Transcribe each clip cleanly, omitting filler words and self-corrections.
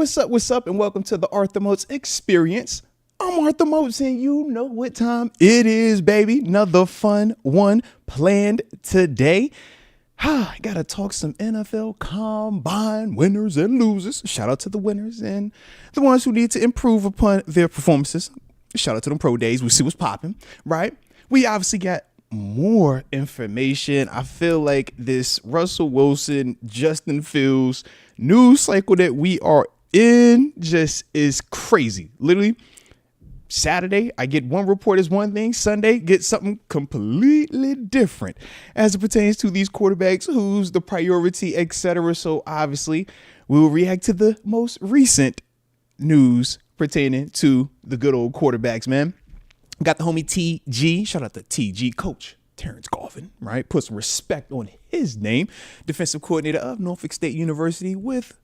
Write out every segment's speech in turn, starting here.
What's up, and welcome to the Arthur Moats Experience. I'm Arthur Moats, and you know what time it is, baby. Another fun one planned today. Gotta talk some NFL Combine winners and losers. Shout out to the winners and the ones who need to improve upon their performances. Shout out to them pro days. We see what's popping, right? We obviously got more information. I feel like this Russell Wilson, Justin Fields news cycle that we are in just is crazy. Literally, Saturday, I get one report as one thing. Sunday, get something completely different as it pertains to these quarterbacks, who's the priority, etc. So obviously, we will react to the most recent news pertaining to the good old quarterbacks, man. Got the homie TG. Shout out to TG coach Terence Garvin, right? Put some respect on his name. Defensive coordinator of Norfolk State University with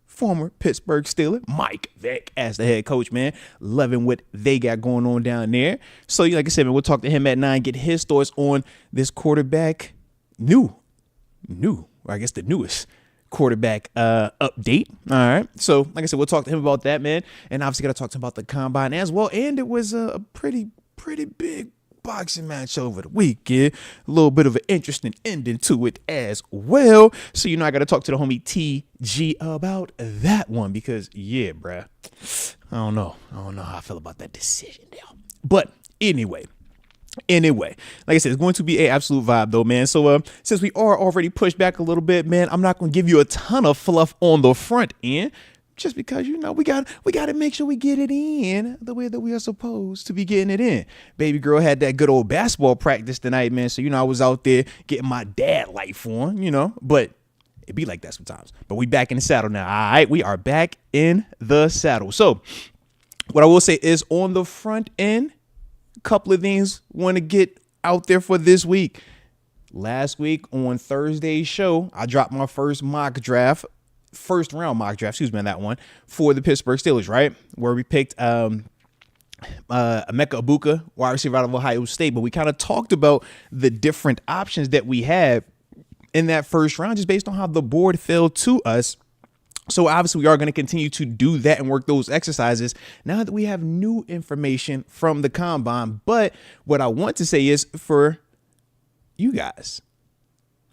former Pittsburgh Steelers Mike Vick as the head coach, man. Loving what they got going on down there. So, like I said, man, we'll talk to him at 9, get his thoughts on this quarterback the newest quarterback update. All right. So, like I said, we'll talk to him about that, man. And obviously got to talk to him about the Combine as well. And it was a pretty big boxing match over the weekend. A little bit of an interesting ending to it as well. So, I got to talk to the homie TG about that one because, yeah, bruh, I don't know how I feel about that decision now. But anyway, like I said, it's going to be an absolute vibe though, man. So since we are already pushed back a little bit, man, I'm not going to give you a ton of fluff on the front end. Just because, we got to make sure we get it in the way that we are supposed to be getting it in. Baby girl had that good old basketball practice tonight, man. So, I was out there getting my dad life on, but it be like that sometimes. But we back in the saddle now. All right, we are back in the saddle. So what I will say is on the front end, a couple of things want to get out there for this week. Last week on Thursday's show, I dropped my first round mock draft, on that one for the Pittsburgh Steelers, right? Where we picked Emeka Egbuka, wide receiver out of Ohio State. But we kind of talked about the different options that we had in that first round just based on how the board fell to us. So obviously we are going to continue to do that and work those exercises now that we have new information from the Combine. But what I want to say is for you guys,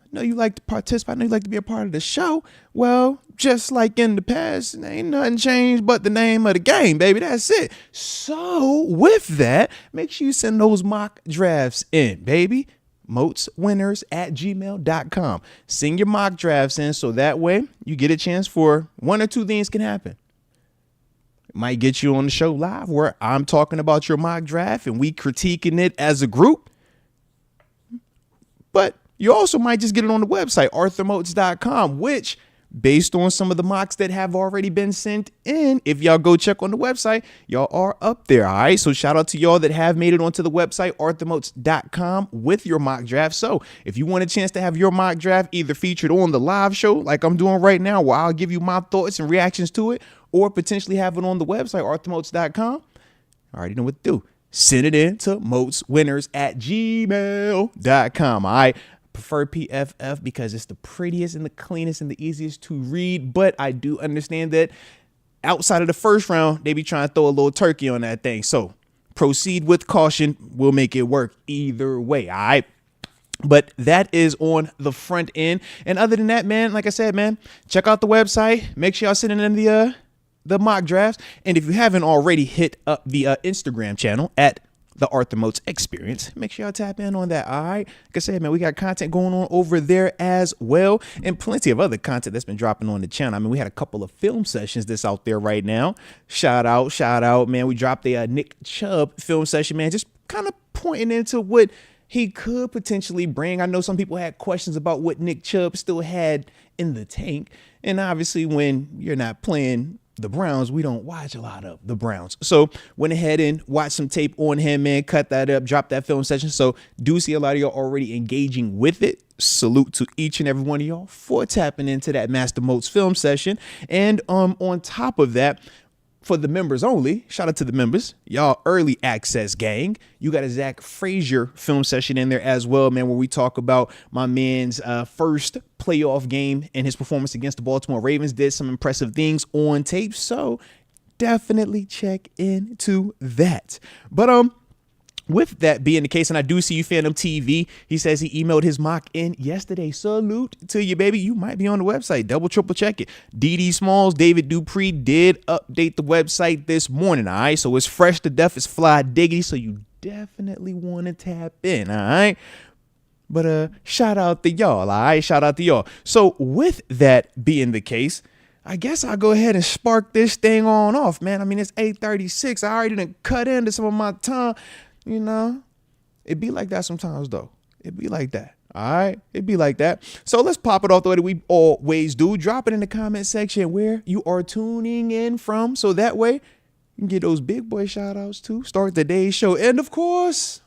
I know you like to participate. I know you like to be a part of the show. Well, just like in the past, ain't nothing changed but the name of the game, baby. That's it. So with that, make sure you send those mock drafts in, baby. moatswinners@gmail.com. Send your mock drafts in so that way you get a chance for one or two things can happen. It might get you on the show live where I'm talking about your mock draft and we critiquing it as a group. But you also might just get it on the website, arthurmoats.com, which, based on some of the mocks that have already been sent in, if y'all go check on the website, y'all are up there, all right? So shout out to y'all that have made it onto the website, arthurmoats.com, with your mock draft. So if you want a chance to have your mock draft either featured on the live show, like I'm doing right now, where I'll give you my thoughts and reactions to it, or potentially have it on the website, arthurmoats.com, I already know what to do. Send it in to moatswinners@gmail.com, all right? Prefer PFF because it's the prettiest and the cleanest and the easiest to read. But I do understand that outside of the first round, they be trying to throw a little turkey on that thing. So proceed with caution. We'll make it work either way. All right. But that is on the front end. And other than that, man, like I said, man, check out the website. Make sure y'all sending in the mock drafts. And if you haven't already, hit up the Instagram channel at the Arthur Moats Experience. Make sure y'all tap in on that. All right. Like I said, man, we got content going on over there as well, and plenty of other content that's been dropping on the channel. I mean, we had a couple of film sessions that's out there right now. Shout out, man. We dropped a Nick Chubb film session, man, just kind of pointing into what he could potentially bring. I know some people had questions about what Nick Chubb still had in the tank. And obviously when you're not playing the Browns, we don't watch a lot of the Browns. So went ahead and watched some tape on him, man, cut that up, dropped that film session. So do see a lot of y'all already engaging with it. Salute to each and every one of y'all for tapping into that Master Moats film session. And on top of that, for the members only, shout out to the members, y'all early access gang. You got a Zach Frazier film session in there as well, man, where we talk about my man's first playoff game and his performance against the Baltimore Ravens. Did some impressive things on tape, so definitely check into that. But with that being the case, and I do see you, Phantom TV, he says he emailed his mock in yesterday. Salute to you, baby. You might be on the website. Double, triple check it. DD Smalls, David Dupree did update the website this morning, all right? So it's fresh to death. It's fly diggity, so you definitely want to tap in, all right? But shout out to y'all, all right? Shout out to y'all. So with that being the case, I guess I'll go ahead and spark this thing on off, man. I mean, it's 8:36. I already done cut into some of my time. You know, it be like that sometimes, though. It be like that. All right. It be like that. So let's pop it off the way that we always do. Drop it in the comment section where you are tuning in from. So that way you can get those big boy shout outs too. Start the day's show. And of course,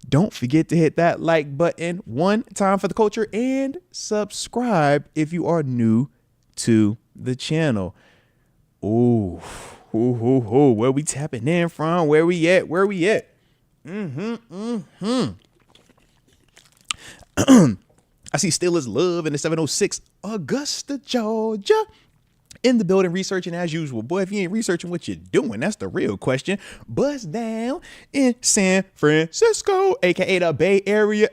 don't forget to hit that like button one time for the culture and subscribe if you are new to the channel. Ooh. Where we tapping in from? Where we at? I see Steelers Love in the 706 Augusta, Georgia. In the building, researching as usual. Boy, if you ain't researching, what you doing? That's the real question. Buzz down in San Francisco, aka the Bay Area.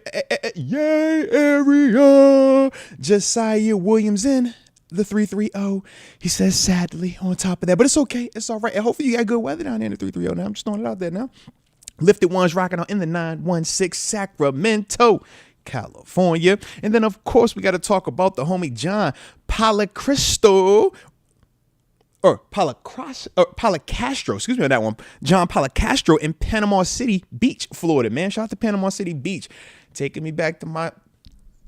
Yay, area. Josiah Williams in the 330. He says sadly on top of that, but it's okay. It's all right. And hopefully you got good weather down there in the 330 now. I'm just throwing it out there now. Lifted Ones rocking out in the 916 Sacramento, California. And then, of course, we got to talk about the homie John Palacastro, excuse me on that one. John Palacastro in Panama City Beach, Florida, man. Shout out to Panama City Beach. Taking me back to my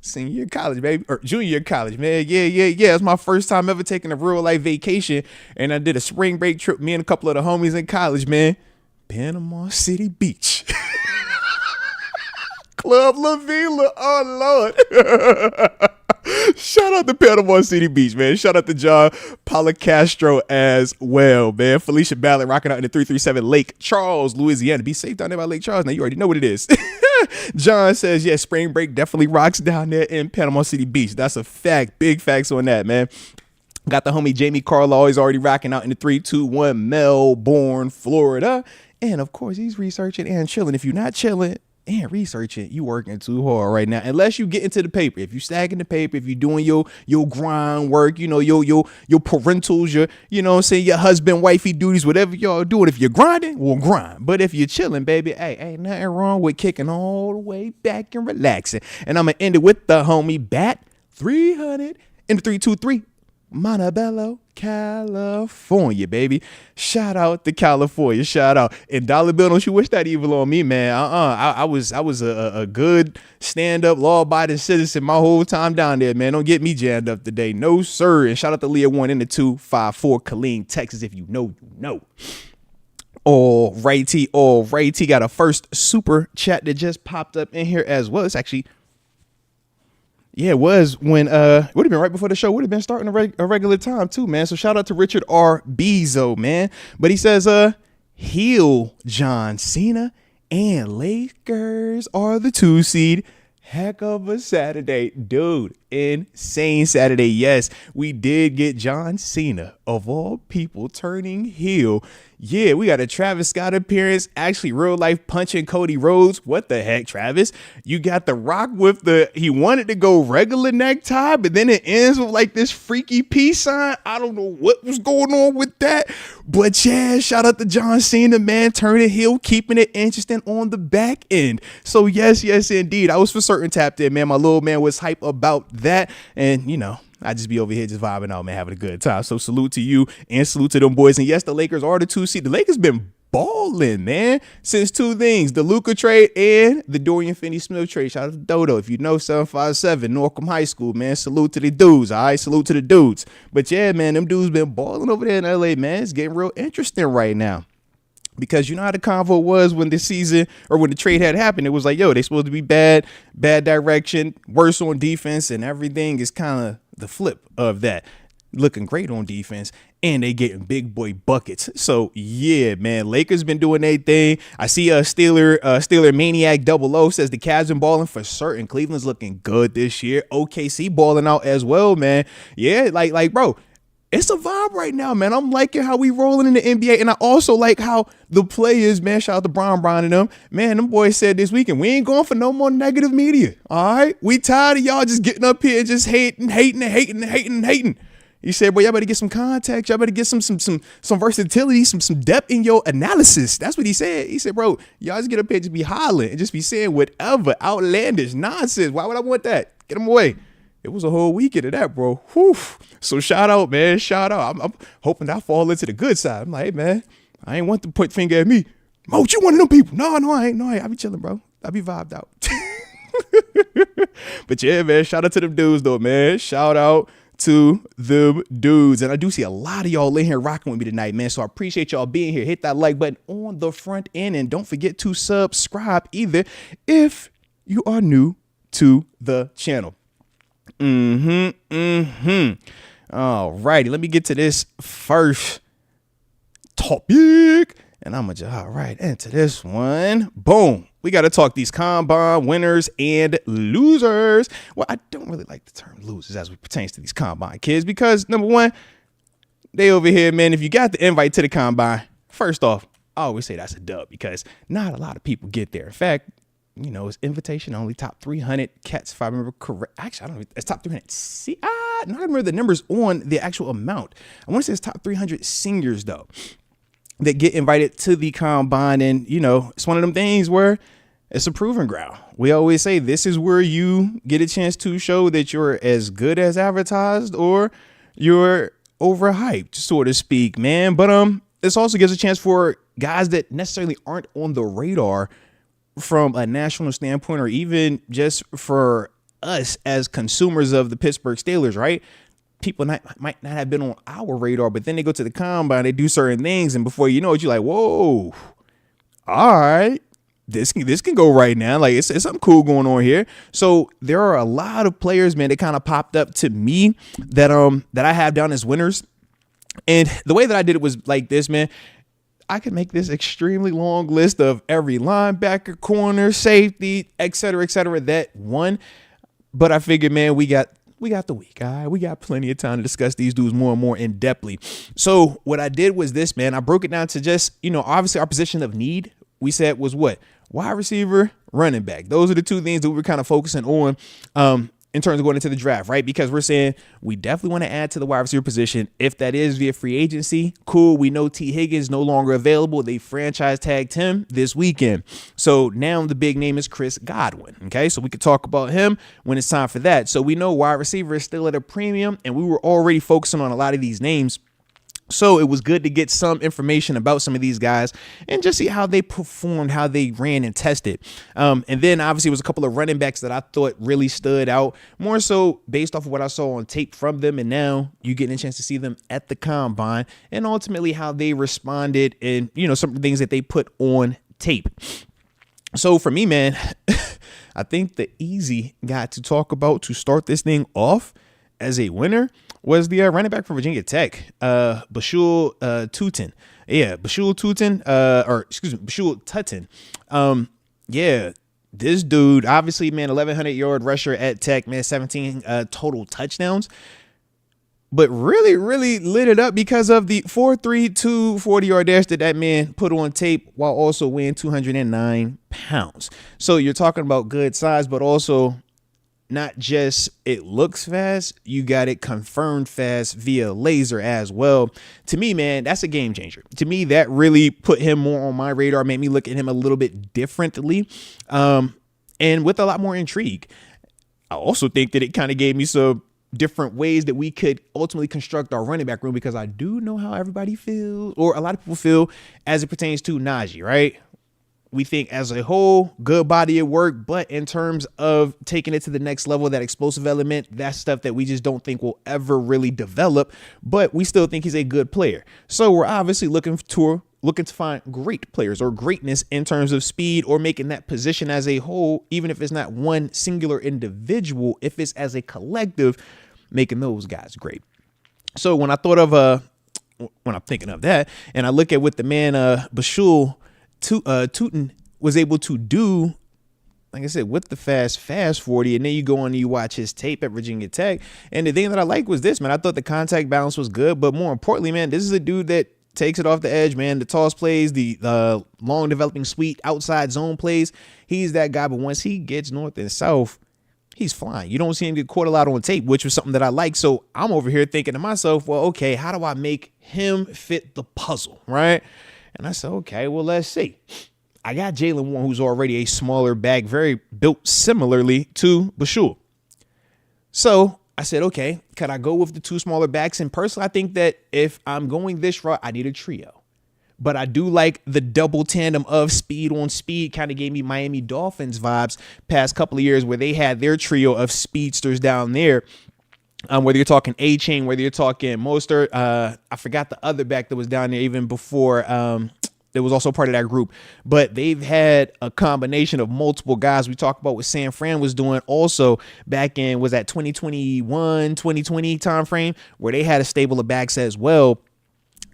senior year of college, baby, or junior year of college, man. Yeah. It's my first time ever taking a real life vacation, and I did a spring break trip. Me and a couple of the homies in college, man. Panama City Beach, Club La Vila. Oh Lord. Shout out to Panama City Beach, man. Shout out to John Palacastro as well, man. Felicia Ballard rocking out in the 337 Lake Charles, Louisiana. Be safe down there by Lake Charles. Now you already know what it is. John says, yeah, spring break definitely rocks down there in Panama City Beach. That's a fact. Big facts on that, man. Got the homie Jamie Carlaw. He's already rocking out in the 321 Melbourne, Florida. And of course, he's researching and chilling. If you're not chilling and researching, you working too hard right now. Unless you get into the paper. If you stacking the paper, if you doing your grind work, you know, your parentals, your, you know what I'm saying, your husband, wifey duties, whatever y'all doing. If you're grinding, we'll grind. But if you're chilling, baby, hey, ain't nothing wrong with kicking all the way back and relaxing. And I'm going to end it with the homie Bat 300 in the 323. Montebello, California, baby. Shout out to California. Shout out. And Dollar Bill, don't you wish that evil on me, man. I was a good stand-up, law-abiding citizen my whole time down there, man. Don't get me jammed up today. No, sir. And shout out to Leah 1 in the 254, Killeen, Texas. If you know, you know. All righty. Got a first super chat that just popped up in here as well. It's actually... yeah, it was when, it would have been right before the show. Would have been starting a regular time too, man. So shout out to Richard R. Bezo, man. But he says, heel John Cena and Lakers are the 2 seed. Heck of a Saturday, dude. Insane Saturday. Yes, we did get John Cena, of all people, turning heel. Yeah, we got a Travis Scott appearance, actually real life punching Cody Rhodes. What the heck, Travis? You got The Rock with he wanted to go regular necktie, but then it ends with like this freaky peace sign. I don't know what was going on with that. But yeah, shout out to John Cena, man, turning heel, keeping it interesting on the back end. So yes, indeed. I was for certain tapped in, man. My little man was hype about that. And, you know, I just be over here just vibing out, man, having a good time. So salute to you and salute to them boys. And yes, the Lakers are the 2 seed. The Lakers been balling, man, since 2 things, the Luka trade and the Dorian Finney-Smith trade. Shout out to Dodo. If you know 757, Norfolk High School, man, salute to the dudes. All right, salute to the dudes. But yeah, man, them dudes been balling over there in LA, man. It's getting real interesting right now. Because you know how the convo was when the season or when the trade had happened. It was like, yo, they supposed to be bad direction, worse on defense, and everything is kind of the flip of that. Looking great on defense and they getting big boy buckets. So yeah, man, Lakers been doing their thing. I see a Steeler Maniac 00 says the Cavs been balling for certain. Cleveland's looking good this year. OKC balling out as well, man. Yeah, like bro, it's a vibe right now, man. I'm liking how we rolling in the NBA, and I also like how the players, man, shout out to Brown and them. Man, them boys said this weekend, we ain't going for no more negative media, all right? We tired of y'all just getting up here and just hating. He said, boy, y'all better get some context. Y'all better get some versatility, some depth in your analysis. That's what he said. He said, bro, y'all just get up here and just be hollering and just be saying whatever outlandish nonsense. Why would I want that? Get them away. It was a whole weekend of that, bro. Whew. So shout out, man. Shout out. I'm hoping I fall into the good side. I'm like, hey, man, I ain't want to point the finger at me. Moat, you one of them people. No, I ain't. I be chilling, bro. I be vibed out. But yeah, man, shout out to them dudes, though, man. Shout out to them dudes. And I do see a lot of y'all in here rocking with me tonight, man. So I appreciate y'all being here. Hit that like button on the front end. And don't forget to subscribe either if you are new to the channel. All righty, let me get to this first topic, and I'm gonna jump right into this one. Boom. We got to talk these combine winners and losers. Well, I don't really like the term losers as it pertains to these combine kids because, number one, they over here, man, if you got the invite to the combine, first off, I always say that's a dub because not a lot of people get there. In fact, you know, it's invitation only, top 300 cats, if I remember correct. Actually, I don't know. It's top 300. See, I don't remember the numbers on the actual amount. I want to say it's top 300 seniors, though, that get invited to the combine. And, you know, it's one of them things where it's a proving ground. We always say this is where you get a chance to show that you're as good as advertised or you're overhyped, so to speak, man. But this also gives a chance for guys that necessarily aren't on the radar from a national standpoint, or even just for us as consumers of the Pittsburgh Steelers, right? People might not have been on our radar, but then they go to the combine, they do certain things, and before you know it, you're like, whoa, all right, this can go right now. Like it's something cool going on here. So there are a lot of players, man, that kind of popped up to me that I have down as winners. And the way that I did it was like this, man. I could make this extremely long list of every linebacker, corner, safety, et cetera, that won. But I figured, man, we got the week. All right, we got plenty of time to discuss these dudes more and more in depthly. So what I did was this, man. I broke it down to just, you know, obviously our position of need, we said was what? Wide receiver, running back. Those are the two things that we were kind of focusing on in terms of going into the draft, right? Because we're saying we definitely want to add to the wide receiver position. If that is via free agency, cool. We know T. Higgins no longer available. They franchise tagged him this weekend. So now the big name is Chris Godwin. Okay, so we could talk about him when it's time for that. So we know wide receiver is still at a premium, and we were already focusing on a lot of these names. So it was good to get some information about some of these guys and just see how they performed, how they ran and tested. And then obviously it was a couple of running backs that I thought really stood out, more so based off of what I saw on tape from them. And now you getting a chance to see them at the combine and ultimately how they responded and, you know, some of the things that they put on tape. So for me, man, I think the easy guy to talk about to start this thing off as a winner was the running back from Virginia Tech, Bashul Tutton. Yeah, Bashul Tutton. Yeah, this dude, obviously, man, 1,100-yard rusher at Tech, man, 17 total touchdowns. But really, really lit it up because of the 4.32 40-yard dash that man put on tape while also weighing 209 pounds. So you're talking about good size, but also not just it looks fast, you got it confirmed fast via laser as well. To me, man, that's a game changer. To me, that really put him more on my radar, made me look at him a little bit differently, and with a lot more intrigue. I also think that it kind of gave me some different ways that we could ultimately construct our running back room, because I do know how everybody feels, or a lot of people feel, as it pertains to Najee, right? We think as a whole, good body of work, but in terms of taking it to the next level, that explosive element, that's stuff that we just don't think will ever really develop, but we still think he's a good player. So we're obviously looking to find great players or greatness in terms of speed, or making that position as a whole, even if it's not one singular individual, if it's as a collective, making those guys great. So when I thought of when I'm thinking of that. And I look at what the man Bashul Tootin was able to do, like I said, with the fast 40, and then you go on and you watch his tape at Virginia Tech. And the thing that I like was this, man. I thought the contact balance was good, but more importantly, man, this is a dude that takes it off the edge, man. The toss plays, the long developing sweep, outside zone plays. He's that guy, but once he gets north and south, he's flying. You don't see him get caught a lot on tape, which was something that I like. So I'm over here thinking to myself, well, okay, how do I make him fit the puzzle, right? And I said, okay, well, let's see. I got Jaylen Warren, who's already a smaller back, very built similarly to Bashul. So I said, okay, could I go with the two smaller backs? And personally, I think that if I'm going this route, I need a trio. But I do like the double tandem of speed on speed. Kind of gave me Miami Dolphins vibes past couple of years where they had their trio of speedsters down there. Whether you're talking A-Chain, whether you're talking Mostert, I forgot the other back that was down there even before that was also part of that group. But they've had a combination of multiple guys. We talked about what San Fran was doing also back in, was that 2021, 2020 timeframe, where they had a stable of backs as well.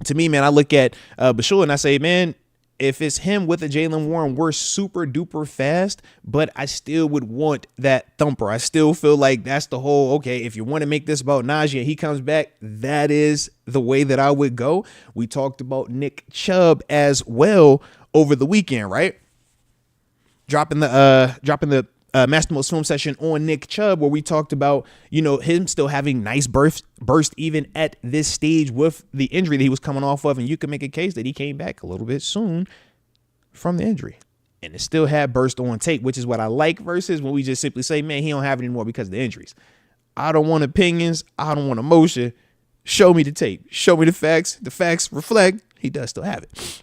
To me, man, I look at Bashul and I say, man, if it's him with a Jaylen Warren, we're super duper fast, but I still would want that thumper. I still feel like that's the whole, okay, if you want to make this about Najee and he comes back, that is the way that I would go. We talked about Nick Chubb as well over the weekend, right? Dropping the Master Most Film session on Nick Chubb, where we talked about, you know, him still having nice burst even at this stage with the injury that he was coming off of. And you can make a case that he came back a little bit soon from the injury and it still had burst on tape, which is what I like versus when we just simply say, man, he don't have it anymore because of the injuries. I don't want opinions. I don't want emotion. Show me the tape. Show me the facts. The facts reflect he does still have it.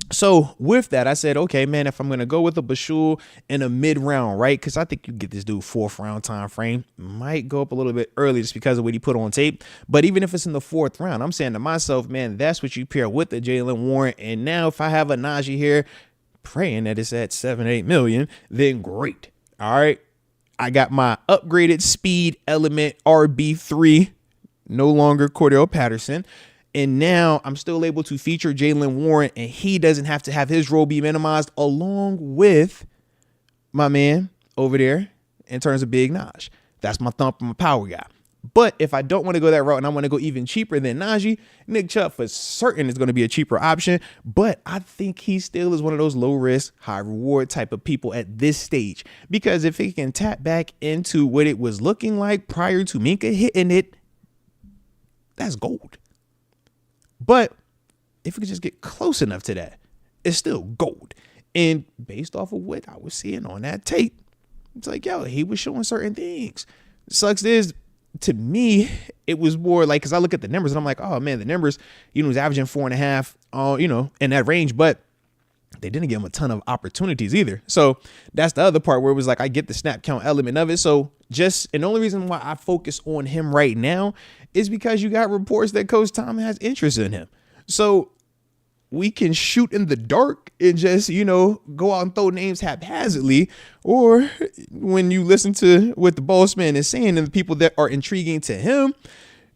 So with that, I said, okay, man, if I'm going to go with a Bashul in a mid-round, right, because I think you get this dude 4th round time frame, might go up a little bit early just because of what he put on tape. But even if it's in the 4th round, I'm saying to myself, man, that's what you pair with the Jaylen Warren. And now if I have a Najee here, praying that it's at 7-8 million, then great. All right. I got my upgraded speed element RB3, no longer Cordell Patterson. And now I'm still able to feature Jaylen Warren, and he doesn't have to have his role be minimized along with my man over there in terms of Big Naj. That's my thump and my power guy. But if I don't want to go that route and I want to go even cheaper than Najee, Nick Chubb for certain is going to be a cheaper option. But I think he still is one of those low risk, high reward type of people at this stage. Because if he can tap back into what it was looking like prior to Minka hitting it, that's gold. But if we could just get close enough to that, it's still gold. And based off of what I was seeing on that tape, it's like, yo, he was showing certain things. Sucks is, to me, it was more like, because I look at the numbers and I'm like, oh, man, the numbers, you know, he's averaging 4.5, you know, in that range. But they didn't give him a ton of opportunities either. So that's the other part where it was like, I get the snap count element of it. So and the only reason why I focus on him right now is because you got reports that Coach Tom has interest in him. So we can shoot in the dark and just, you know, go out and throw names haphazardly. Or when you listen to what the boss man is saying and the people that are intriguing to him,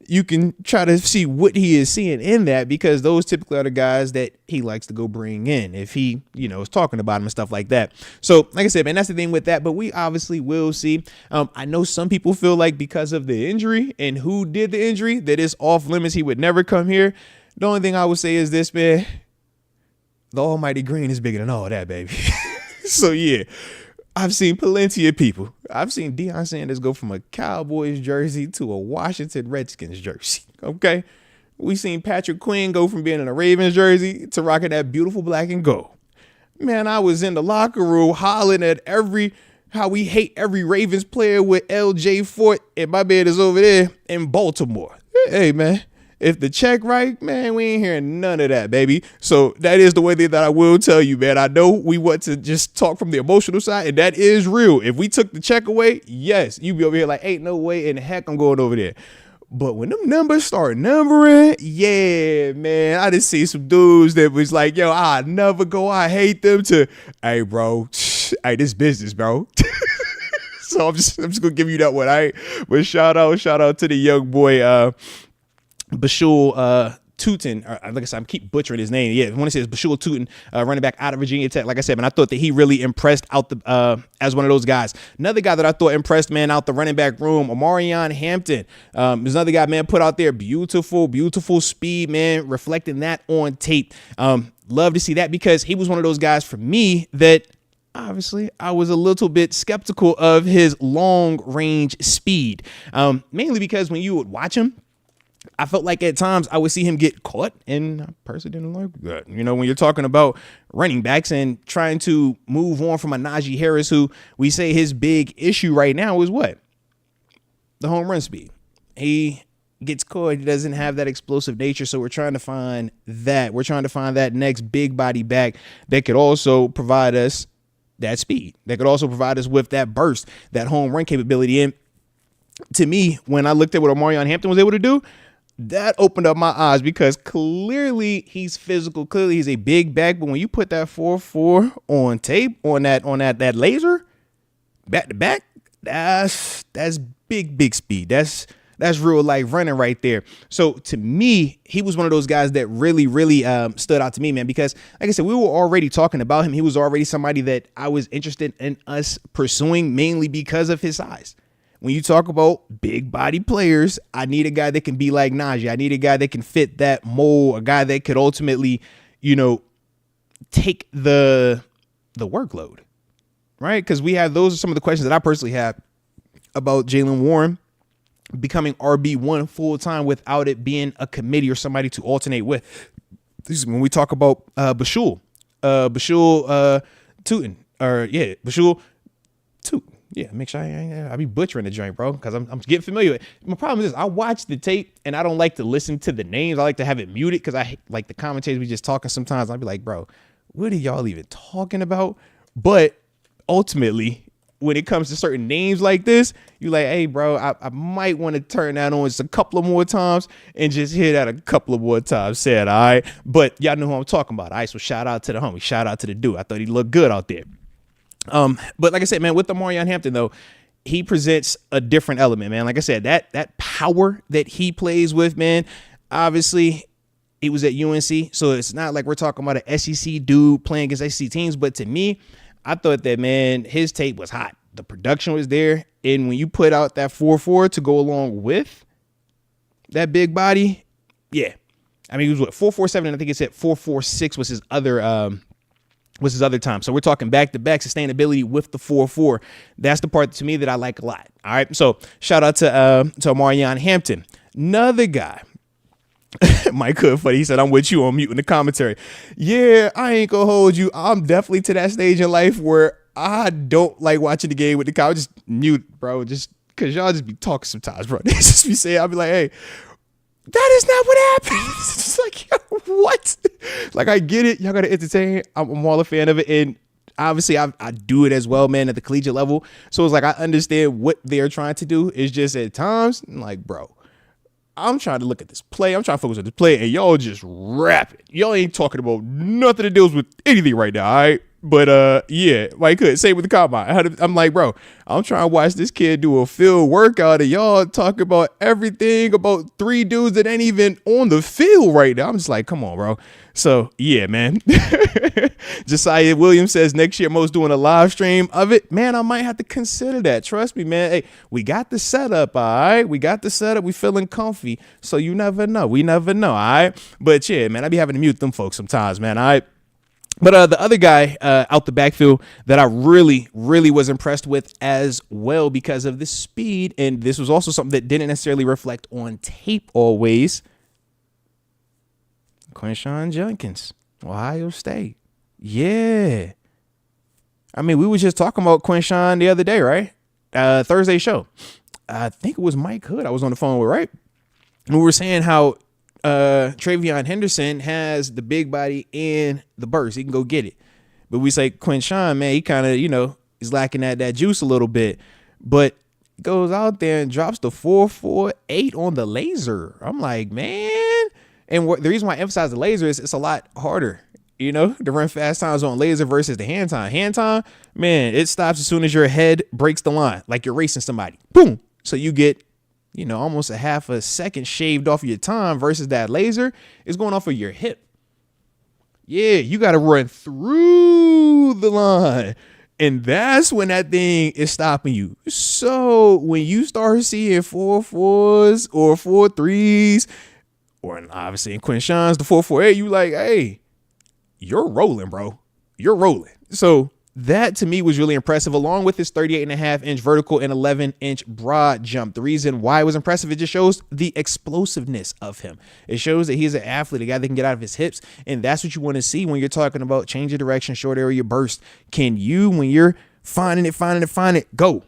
you can try to see what he is seeing in that, because those typically are the guys that he likes to go bring in if he, you know, is talking about him and stuff like that. So like I said, man, that's the thing with that. But we obviously will see. I know some people feel like because of the injury and who did the injury that it's off limits. He would never come here. The only thing I would say is this, man, the almighty green is bigger than all that, baby. So yeah, I've seen plenty of people. I've seen Deion Sanders go from a Cowboys jersey to a Washington Redskins jersey. Okay. We seen Patrick Quinn go from being in a Ravens jersey to rocking that beautiful black and gold. Man, I was in the locker room hollering at how we hate every Ravens player with LJ Fort, and my man is over there in Baltimore. Hey, man. If the check right, man, we ain't hearing none of that, baby. So that is the way that I will tell you, man. I know we want to just talk from the emotional side, and that is real. If we took the check away, yes, you'd be over here like, ain't no way in the heck I'm going over there. But when them numbers start numbering, yeah, man, I just see some dudes that was like, yo, I never go. I hate them to, hey, bro, hey, this business, bro. So I'm just gonna give you that one. But shout out to the young boy, Bashul Tootin, or like I said, I keep butchering his name. Yeah, I want to say it's Bashul Tootin, running back out of Virginia Tech. Like I said, man, I thought that he really impressed out the as one of those guys. Another guy that I thought impressed, man, out the running back room, Omarion Hampton. There's another guy, man, put out there, beautiful speed, man, reflecting that on tape. Love to see that because he was one of those guys for me that obviously I was a little bit skeptical of his long range speed, mainly because when you would watch him, I felt like at times I would see him get caught, and I personally didn't like that. You know, when you're talking about running backs and trying to move on from a Najee Harris, who we say his big issue right now is what? The home run speed. He gets caught. He doesn't have that explosive nature. So we're trying to find that. We're trying to find that next big body back that could also provide us that speed, that could also provide us with that burst, that home run capability. And to me, when I looked at what Omarion Hampton was able to do, that opened up my eyes because clearly he's physical. Clearly he's a big back. But when you put that 4.4 on tape, on that laser, back to back, that's big speed. That's real life running right there. So to me, he was one of those guys that really stood out to me, man, because like I said, we were already talking about him. He was already somebody that I was interested in us pursuing, mainly because of his size. When you talk about big body players, I need a guy that can be like Najee. I need a guy that can fit that mold, a guy that could ultimately, take the workload, right? Because those are some of the questions that I personally have about Jaylen Warren becoming RB1 full time without it being a committee or somebody to alternate with. This is when we talk about Bashul Tootin, Bashul Tootin. Yeah, make sure I be butchering the joint, bro, because I'm getting familiar with it. My problem is I watch the tape and I don't like to listen to the names. I like to have it muted because I like the commentators be just talking sometimes. I'll be like, bro, what are y'all even talking about? But ultimately, when it comes to certain names like this, you're like, hey, bro, I might want to turn that on just a couple of more times and just hear that a couple of more times said, all right? But y'all know who I'm talking about. All right, so shout out to the homie. Shout out to the dude. I thought he looked good out there. But like I said, man, with Omarion Hampton, though, he presents a different element, man. Like I said, that power that he plays with, man, obviously he was at UNC, so it's not like we're talking about an SEC dude playing against SEC teams. But to me, I thought that, man, his tape was hot. The production was there. And when you put out that 4.4 to go along with that big body, yeah. I mean, it was what, 4.47, and I think it said 4.46 was his other time. So we're talking back-to-back sustainability with the 4.4. That's the part to me that I like a lot. All right. So shout out to Omarion Hampton. Another guy. Mike Hood, funny. He said, I'm with you on mute in the commentary. Yeah, I ain't gonna hold you. I'm definitely to that stage in life where I don't like watching the game with the cow. Just mute, bro. Just because y'all just be talking sometimes, bro. They just be saying, I'll be like, hey, that is not what happened. It's just like, yo, what? Like, I get it. Y'all got to entertain. I'm all a fan of it. And obviously, I do it as well, man, at the collegiate level. So it's like I understand what they're trying to do. It's just at times, I'm like, bro, I'm trying to look at this play. I'm trying to focus on this play. And y'all just rap it. Y'all ain't talking about nothing that deals with anything right now, all right? But, yeah, Mike Hood, same with the combine. I'm like, bro, I'm trying to watch this kid do a field workout and y'all talk about everything about three dudes that ain't even on the field right now. I'm just like, come on, bro. So, yeah, man. Josiah Williams says next year Mo's doing a live stream of it. Man, I might have to consider that. Trust me, man. Hey, we got the setup, all right? We got the setup. We feeling comfy. So you never know. We never know, all right? But, yeah, man, I be having to mute them folks sometimes, man, all right? But the other guy out the backfield that I really was impressed with as well because of the speed, and this was also something that didn't necessarily reflect on tape always, Quinshon Judkins, Ohio State. Yeah. I mean, we were just talking about Quinshon the other day, right? Thursday show. I think it was Mike Hood I was on the phone with, right? And we were saying how Travion Henderson has the big body and the burst. He can go get it. But we say Quinshon, man, he kind of, is lacking that juice a little bit. But goes out there and drops the 4.48 on the laser. I'm like, man. And the reason why I emphasize the laser is it's a lot harder, to run fast times on laser versus the hand time. Hand time, man, it stops as soon as your head breaks the line, like you're racing somebody. Boom. So you get almost a half a second shaved off your time versus that laser is going off of your hip. Yeah, you got to run through the line. And that's when that thing is stopping you. So when you start seeing 4.4s or 4.3s, or obviously in Quinshawn's the 4.48, you like, hey, you're rolling, bro. You're rolling. So that to me was really impressive, along with his 38.5-inch vertical and 11-inch broad jump. The reason why it was impressive, it just shows the explosiveness of him. It shows that he's an athlete, a guy that can get out of his hips. And that's what you want to see when you're talking about change of direction, short area burst. Can you, when you're finding it, go?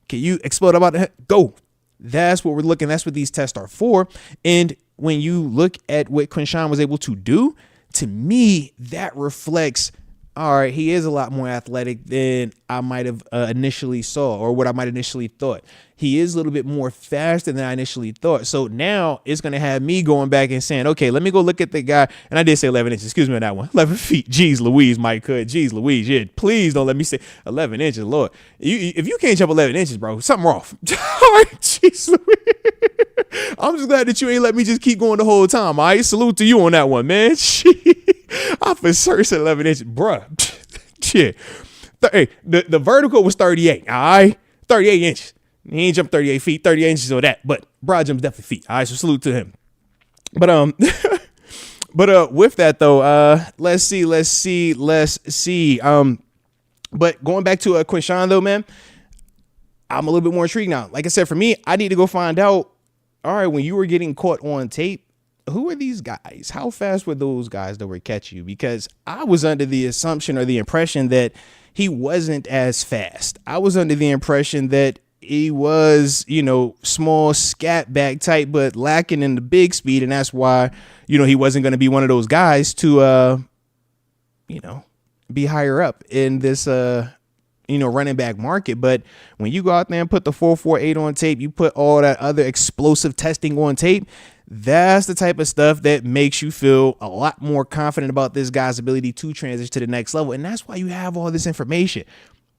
Can you explode about it? Go. That's what we're looking. That's what these tests are for. And when you look at what Quinshawn was able to do, to me, that reflects, all right, he is a lot more athletic than I might have initially saw, or what I might initially thought. He is a little bit more faster than I initially thought. So now it's going to have me going back and saying, okay, let me go look at the guy. And I did say 11 inches. Excuse me on that one. 11 feet. Jeez Louise, Mike Hood. Jeez Louise. Yeah, please don't let me say 11 inches. Lord, if you can't jump 11 inches, bro, something off. All right, jeez Louise. I'm just glad that you ain't let me just keep going the whole time. All right, salute to you on that one, man. I for sure said 11 inches, bruh. Shit. Hey, the vertical was 38. All right, 38 inches. He ain't jumped 38 feet, 38 inches or that, but broad jump's definitely feet. All right, so salute to him. But with that though, let's see. But going back to Quinshawn though, man, I'm a little bit more intrigued now. Like I said, for me, I need to go find out. All right, when you were getting caught on tape, who are these guys? How fast were those guys that were catch you? Because I was under the assumption or the impression that he wasn't as fast. I was under the impression that he was, small scat back type, but lacking in the big speed. And that's why, he wasn't going to be one of those guys to, be higher up in this, running back market. But when you go out there and put the 4.48 on tape, you put all that other explosive testing on tape, that's the type of stuff that makes you feel a lot more confident about this guy's ability to transition to the next level. And that's why you have all this information.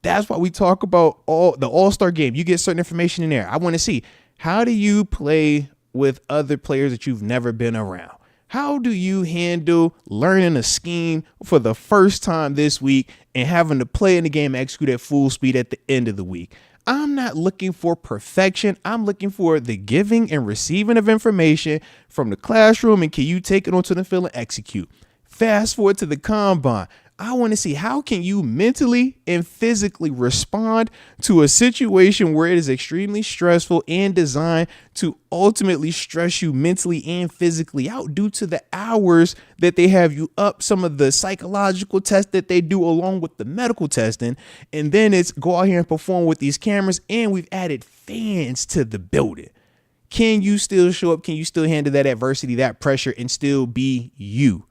That's why we talk about the All-Star game. You get certain information in there. I want to see, how do you play with other players that you've never been around? How do you handle learning a scheme for the first time this week and having to play in the game and execute at full speed at the end of the week? I'm not looking for perfection. I'm looking for the giving and receiving of information from the classroom, and can you take it onto the field and execute? Fast forward to the combine. I want to see, how can you mentally and physically respond to a situation where it is extremely stressful and designed to ultimately stress you mentally and physically out due to the hours that they have you up, some of the psychological tests that they do along with the medical testing. And then it's go out here and perform with these cameras, and we've added fans to the building. Can you still show up? Can you still handle that adversity, that pressure, and still be you?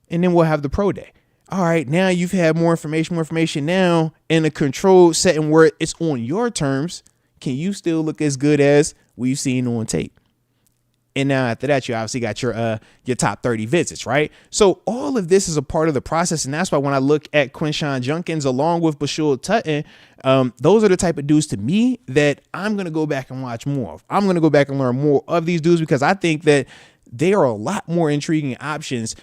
And then we'll have the pro day. All right, now you've had more information now in a controlled setting where it's on your terms. Can you still look as good as we've seen on tape? And now after that, you obviously got your top 30 visits, right? So all of this is a part of the process. And that's why when I look at Quinshawn Junkins along with Bashul Tutton, those are the type of dudes to me that I'm going to go back and watch more of. I'm going to go back and learn more of these dudes because I think that they are a lot more intriguing options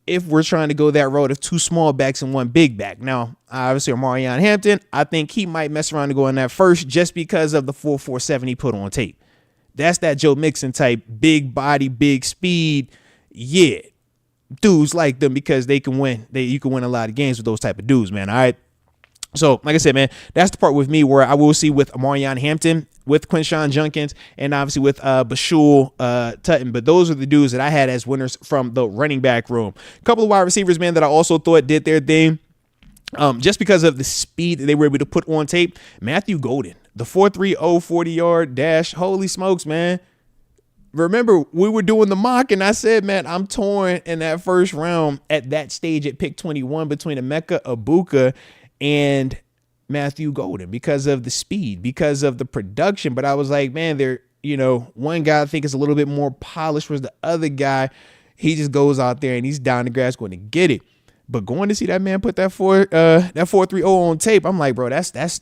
if we're trying to go that road of two small backs and one big back. Now, obviously, Omarion Hampton, I think he might mess around and go in that first just because of the 4.47 he put on tape. That's that Joe Mixon type, big body, big speed. Yeah, dudes like them because they can win. You can win a lot of games with those type of dudes, man. All right. So, like I said, man, that's the part with me where I will see with Omarion Hampton, with Quinshawn Junkins, and obviously with Bashul Tutton. But those are the dudes that I had as winners from the running back room. A couple of wide receivers, man, that I also thought did their thing. Just because of the speed that they were able to put on tape. Matthew Golden, the 4.30 40-yard dash. Holy smokes, man. Remember, we were doing the mock, and I said, man, I'm torn in that first round at that stage at pick 21 between Emeka Egbuka and Matthew Golden because of the speed, because of the production. But I was like, man, one guy I think is a little bit more polished, whereas the other guy, he just goes out there and he's down the grass going to get it. But going to see that man put that 4.30 on tape, I'm like, bro, that's fast.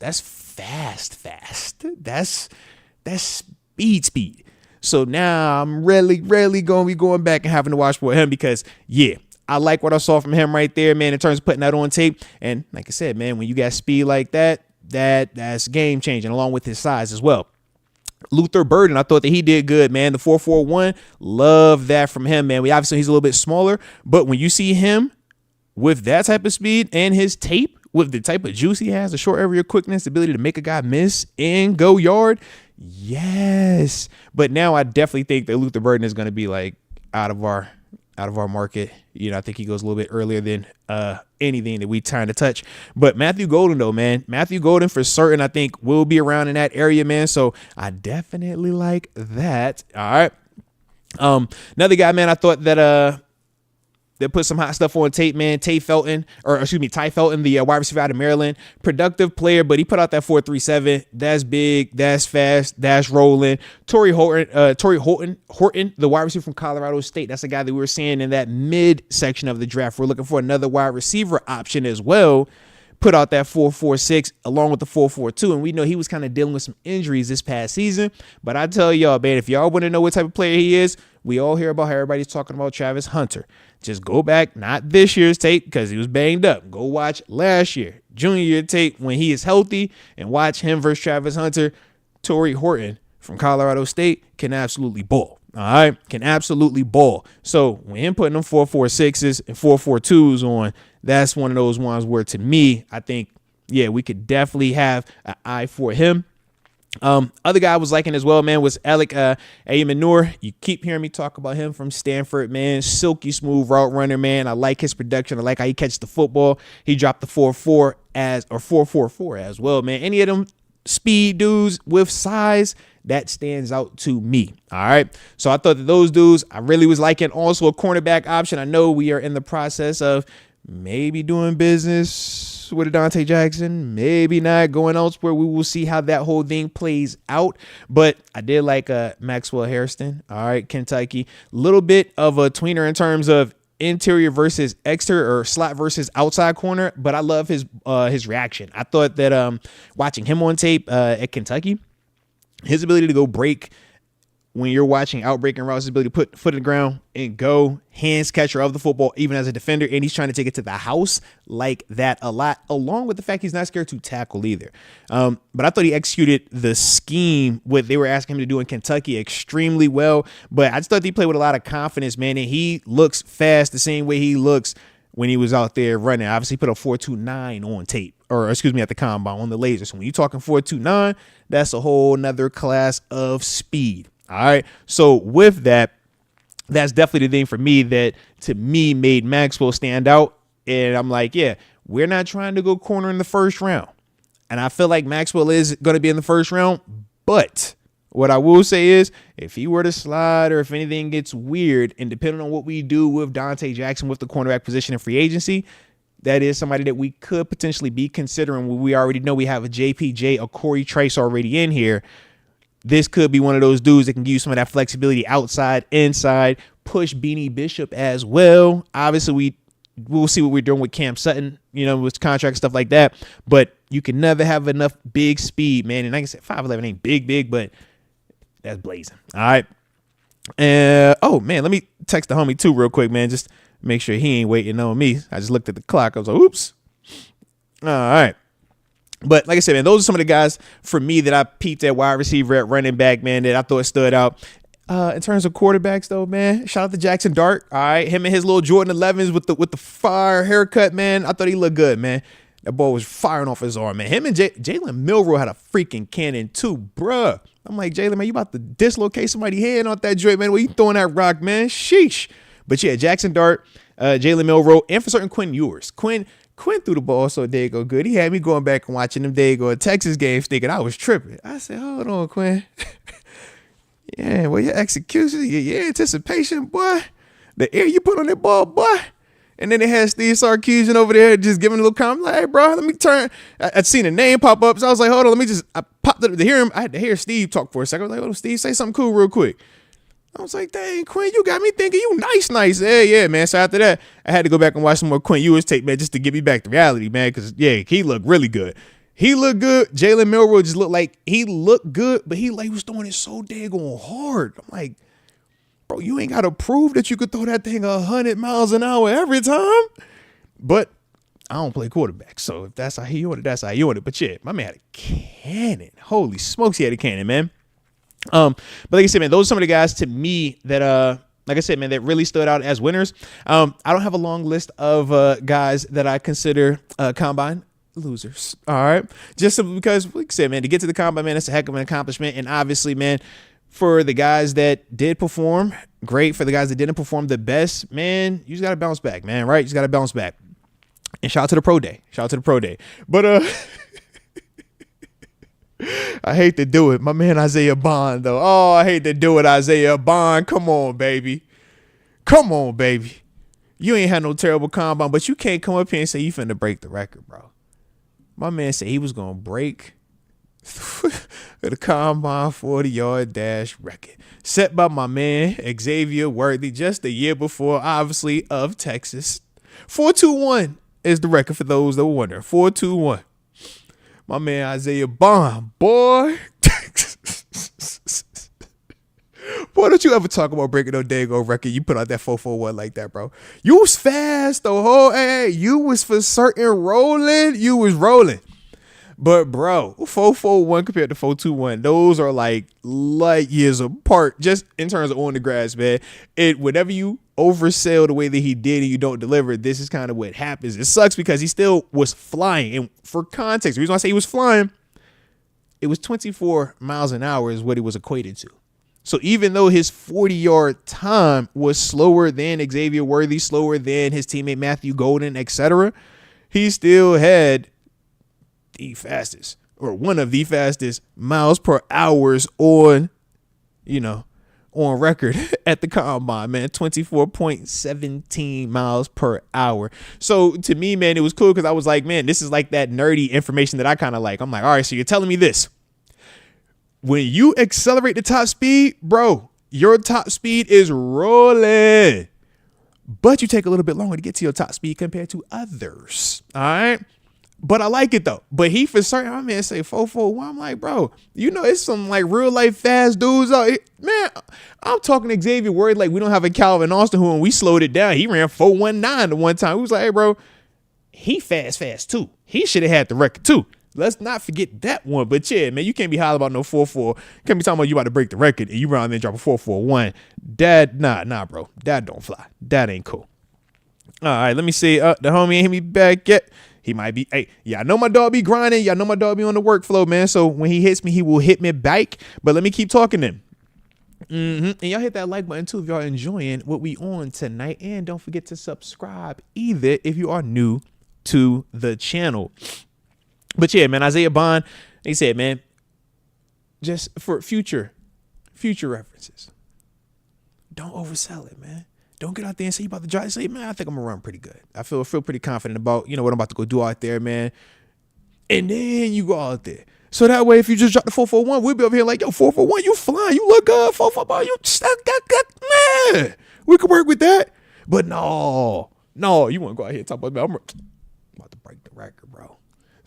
That's speed. So now I'm really going to be going back and having to watch for him because, yeah, I like what I saw from him right there, man, in terms of putting that on tape. And like I said, man, when you got speed like that's game changing along with his size as well. Luther Burden, I thought that he did good, man. The 4.41, love that from him, man. Obviously he's a little bit smaller, but when you see him with that type of speed and his tape, with the type of juice he has, the short area quickness, the ability to make a guy miss and go yard, yes. But now I definitely think that Luther Burden is going to be like out of our market. You know, I think he goes a little bit earlier than anything that we trying to touch. But Matthew Golden, though, man, Matthew Golden for certain, I think will be around in that area, man. So I definitely like that. All right. Another guy, man, I thought that they put some hot stuff on tape, man. Ty Felton, the wide receiver out of Maryland. Productive player, but he put out that 4.37. That's big. That's fast. That's rolling. Torrey Horton, the wide receiver from Colorado State. That's a guy that we were seeing in that mid section of the draft. We're looking for another wide receiver option as well. Put out that 4.46 along with the 4.42. And we know he was kind of dealing with some injuries this past season. But I tell y'all, man, if y'all want to know what type of player he is, we all hear about how everybody's talking about Travis Hunter. Just go back, not this year's tape because he was banged up. Go watch last year, junior year tape when he is healthy and watch him versus Travis Hunter. Torrey Horton from Colorado State can absolutely ball. All right, can absolutely ball. So when him putting them 4.46s and 4.42s on, that's one of those ones where to me, I think, yeah, we could definitely have an eye for him. Other guy I was liking as well, man, was Alec Ayamanor. You keep hearing me talk about him from Stanford, man. Silky smooth route runner, man. I like his production. I like how he catches the football. He dropped the 4.44 as well, man. Any of them speed dudes with size, that stands out to me. All right. So I thought that those dudes I really was liking. Also a cornerback option. I know we are in the process of maybe doing business with Adontae Jackson, maybe not, going elsewhere. We will see how that whole thing plays out. But I did like Maxwell Hairston. All right, Kentucky. Little bit of a tweener in terms of interior versus exterior, or slot versus outside corner. But I love his reaction. I thought that watching him on tape at Kentucky, his ability to go break when you're watching outbreaking routes, his ability to put foot in the ground and go, hands catcher of the football, even as a defender, and he's trying to take it to the house like that a lot, along with the fact he's not scared to tackle either. But I thought he executed the scheme, what they were asking him to do in Kentucky, extremely well. But I just thought he played with a lot of confidence, man, and he looks fast the same way he looks when he was out there running. Obviously put a 4.29 on tape, or excuse me, at the combine on the laser. So when you're talking 4.29, that's a whole nother class of speed. All right. So with that, that's definitely the thing for me that to me made Maxwell stand out. And I'm like, yeah, we're not trying to go corner in the first round. And I feel like Maxwell is going to be in the first round. But what I will say is if he were to slide or if anything gets weird, and depending on what we do with Adontae Jackson with the cornerback position in free agency, that is somebody that we could potentially be considering when we already know we have a JPJ, a Corey Trice already in here. This could be one of those dudes that can give you some of that flexibility outside, inside, push Beanie Bishop as well. Obviously, we'll see what we're doing with Cam Sutton, you know, with contract, stuff like that. But you can never have enough big speed, man. And like I said, 5'11" ain't big, but that's blazing. All right. Oh, man, let me text the homie too real quick, man. Just make sure he ain't waiting on me. I just looked at the clock. I was like, oops. All right. But like I said, man, those are some of the guys for me that I peeped at wide receiver, at running back, man, that I thought stood out. In terms of quarterbacks, though, man, shout out to Jackson Dart. All right, him and his little Jordan 11s with the fire haircut, man. I thought he looked good, man. That ball was firing off his arm, man. Him and Jalen Milroe had a freaking cannon too, bruh. I'm like, Jalen, man, you about to dislocate somebody's hand off that joint, man. Where you throwing that rock, man? Sheesh. But yeah, Jackson Dart, Jalen Milroe, and for certain Quinn Ewers. Quinn threw the ball so daggone good. He had me going back and watching them daggone Texas games thinking I was tripping. I said, hold on, Quinn. Yeah, well, your execution, your anticipation, boy. The air you put on that ball, boy. And then they had Steve Sarkisian over there just giving a little comment like, hey, bro, let me turn. I'd seen a name pop up, so I was like, hold on, I popped up to hear him. I had to hear Steve talk for a second. I was like, hold on, Steve, say something cool real quick. I was like, dang, Quinn, you got me thinking you nice. Yeah, man. So after that, I had to go back and watch some more Quinn Ewers tape, man, just to get me back to reality, man, because, yeah, he looked really good. He looked good. Jalen Milroe just looked like he looked good, but he was throwing it so daggone hard. I'm like, bro, you ain't got to prove that you could throw that thing 100 miles an hour every time. But I don't play quarterback, so if that's how he want it, that's how he want it. But yeah, my man had a cannon. Holy smokes, he had a cannon, man. But like I said, man, those are some of the guys to me that like I said, man, that really stood out as winners. I don't have a long list of guys that I consider combine losers. All right. Just simply because, like I said, man, to get to the combine, man, that's a heck of an accomplishment. And obviously, man, for the guys that did perform, great. For the guys that didn't perform the best, man, you just got to bounce back, man, right? You just got to bounce back. And shout out to the pro day. Shout out to the pro day. But I hate to do it. My man Isaiah Bond, though. Oh, I hate to do it, Isaiah Bond. Come on, baby. Come on, baby. You ain't had no terrible combine, but you can't come up here and say you finna break the record, bro. My man said he was going to break the combine 40-yard dash record set by my man Xavier Worthy just the year before, obviously, of Texas. 4.21 is the record for those that were wondering. 4.21. My man Isaiah Bond, boy. Boy, don't you ever talk about breaking no daggone record. You put out that 4.41 like that, bro. You was fast the whole, hey, you was for certain rolling. You was rolling. But, bro, 4.41 compared to 4.21, those are like light years apart just in terms of on the grass, man. Whenever you oversell the way that he did and you don't deliver, this is kind of what happens. It sucks because he still was flying. And for context, the reason why I say he was flying, it was 24 miles an hour is what it was equated to. So even though his 40-yard time was slower than Xavier Worthy, slower than his teammate Matthew Golden, etc., he still had the fastest or one of the fastest miles per hours on record at the combine, man. 24.17 miles per hour. So to me, man, it was cool because I was like, man, this is like that nerdy information that I kind of like. I'm like, all right, so you're telling me this. When you accelerate the top speed, bro, your top speed is rolling. But you take a little bit longer to get to your top speed compared to others. All right. But I like it though. But he for certain, my man say 4.41. I'm like, bro, it's some like real life fast dudes out here. Man, I'm talking to Xavier Worthy like we don't have a Calvin Austin who, when we slowed it down, he ran 4.19 the one time. We was like, hey, bro, he fast too. He should have had the record too. Let's not forget that one. But yeah, man, you can't be hollering about no 4.4. Can't be talking about you about to break the record and you run out there and drop a 4.41. That, nah, bro. That don't fly. That ain't cool. All right, let me see. The homie ain't hit me back yet. He might be. Hey, yeah, I know my dog be grinding. Y'all know my dog be on the workflow, man. So when he hits me, he will hit me back. But let me keep talking then. And y'all hit that like button too if y'all enjoying what we on tonight. And don't forget to subscribe either if you are new to the channel. But yeah, man, Isaiah Bond, they said, man, just for future references, don't oversell it, man. Don't get out there and say you about to drive. Say, man, I think I'm gonna run pretty good. I feel pretty confident about, what I'm about to go do out there, man. And then you go out there. So that way, if you just drop the 4.41, we'll be over here like, yo, 4.41, you flying, you look good, 4.41, you stuck, man. We could work with that. But no, you want to go out here and talk about, I'm about to break the record, bro.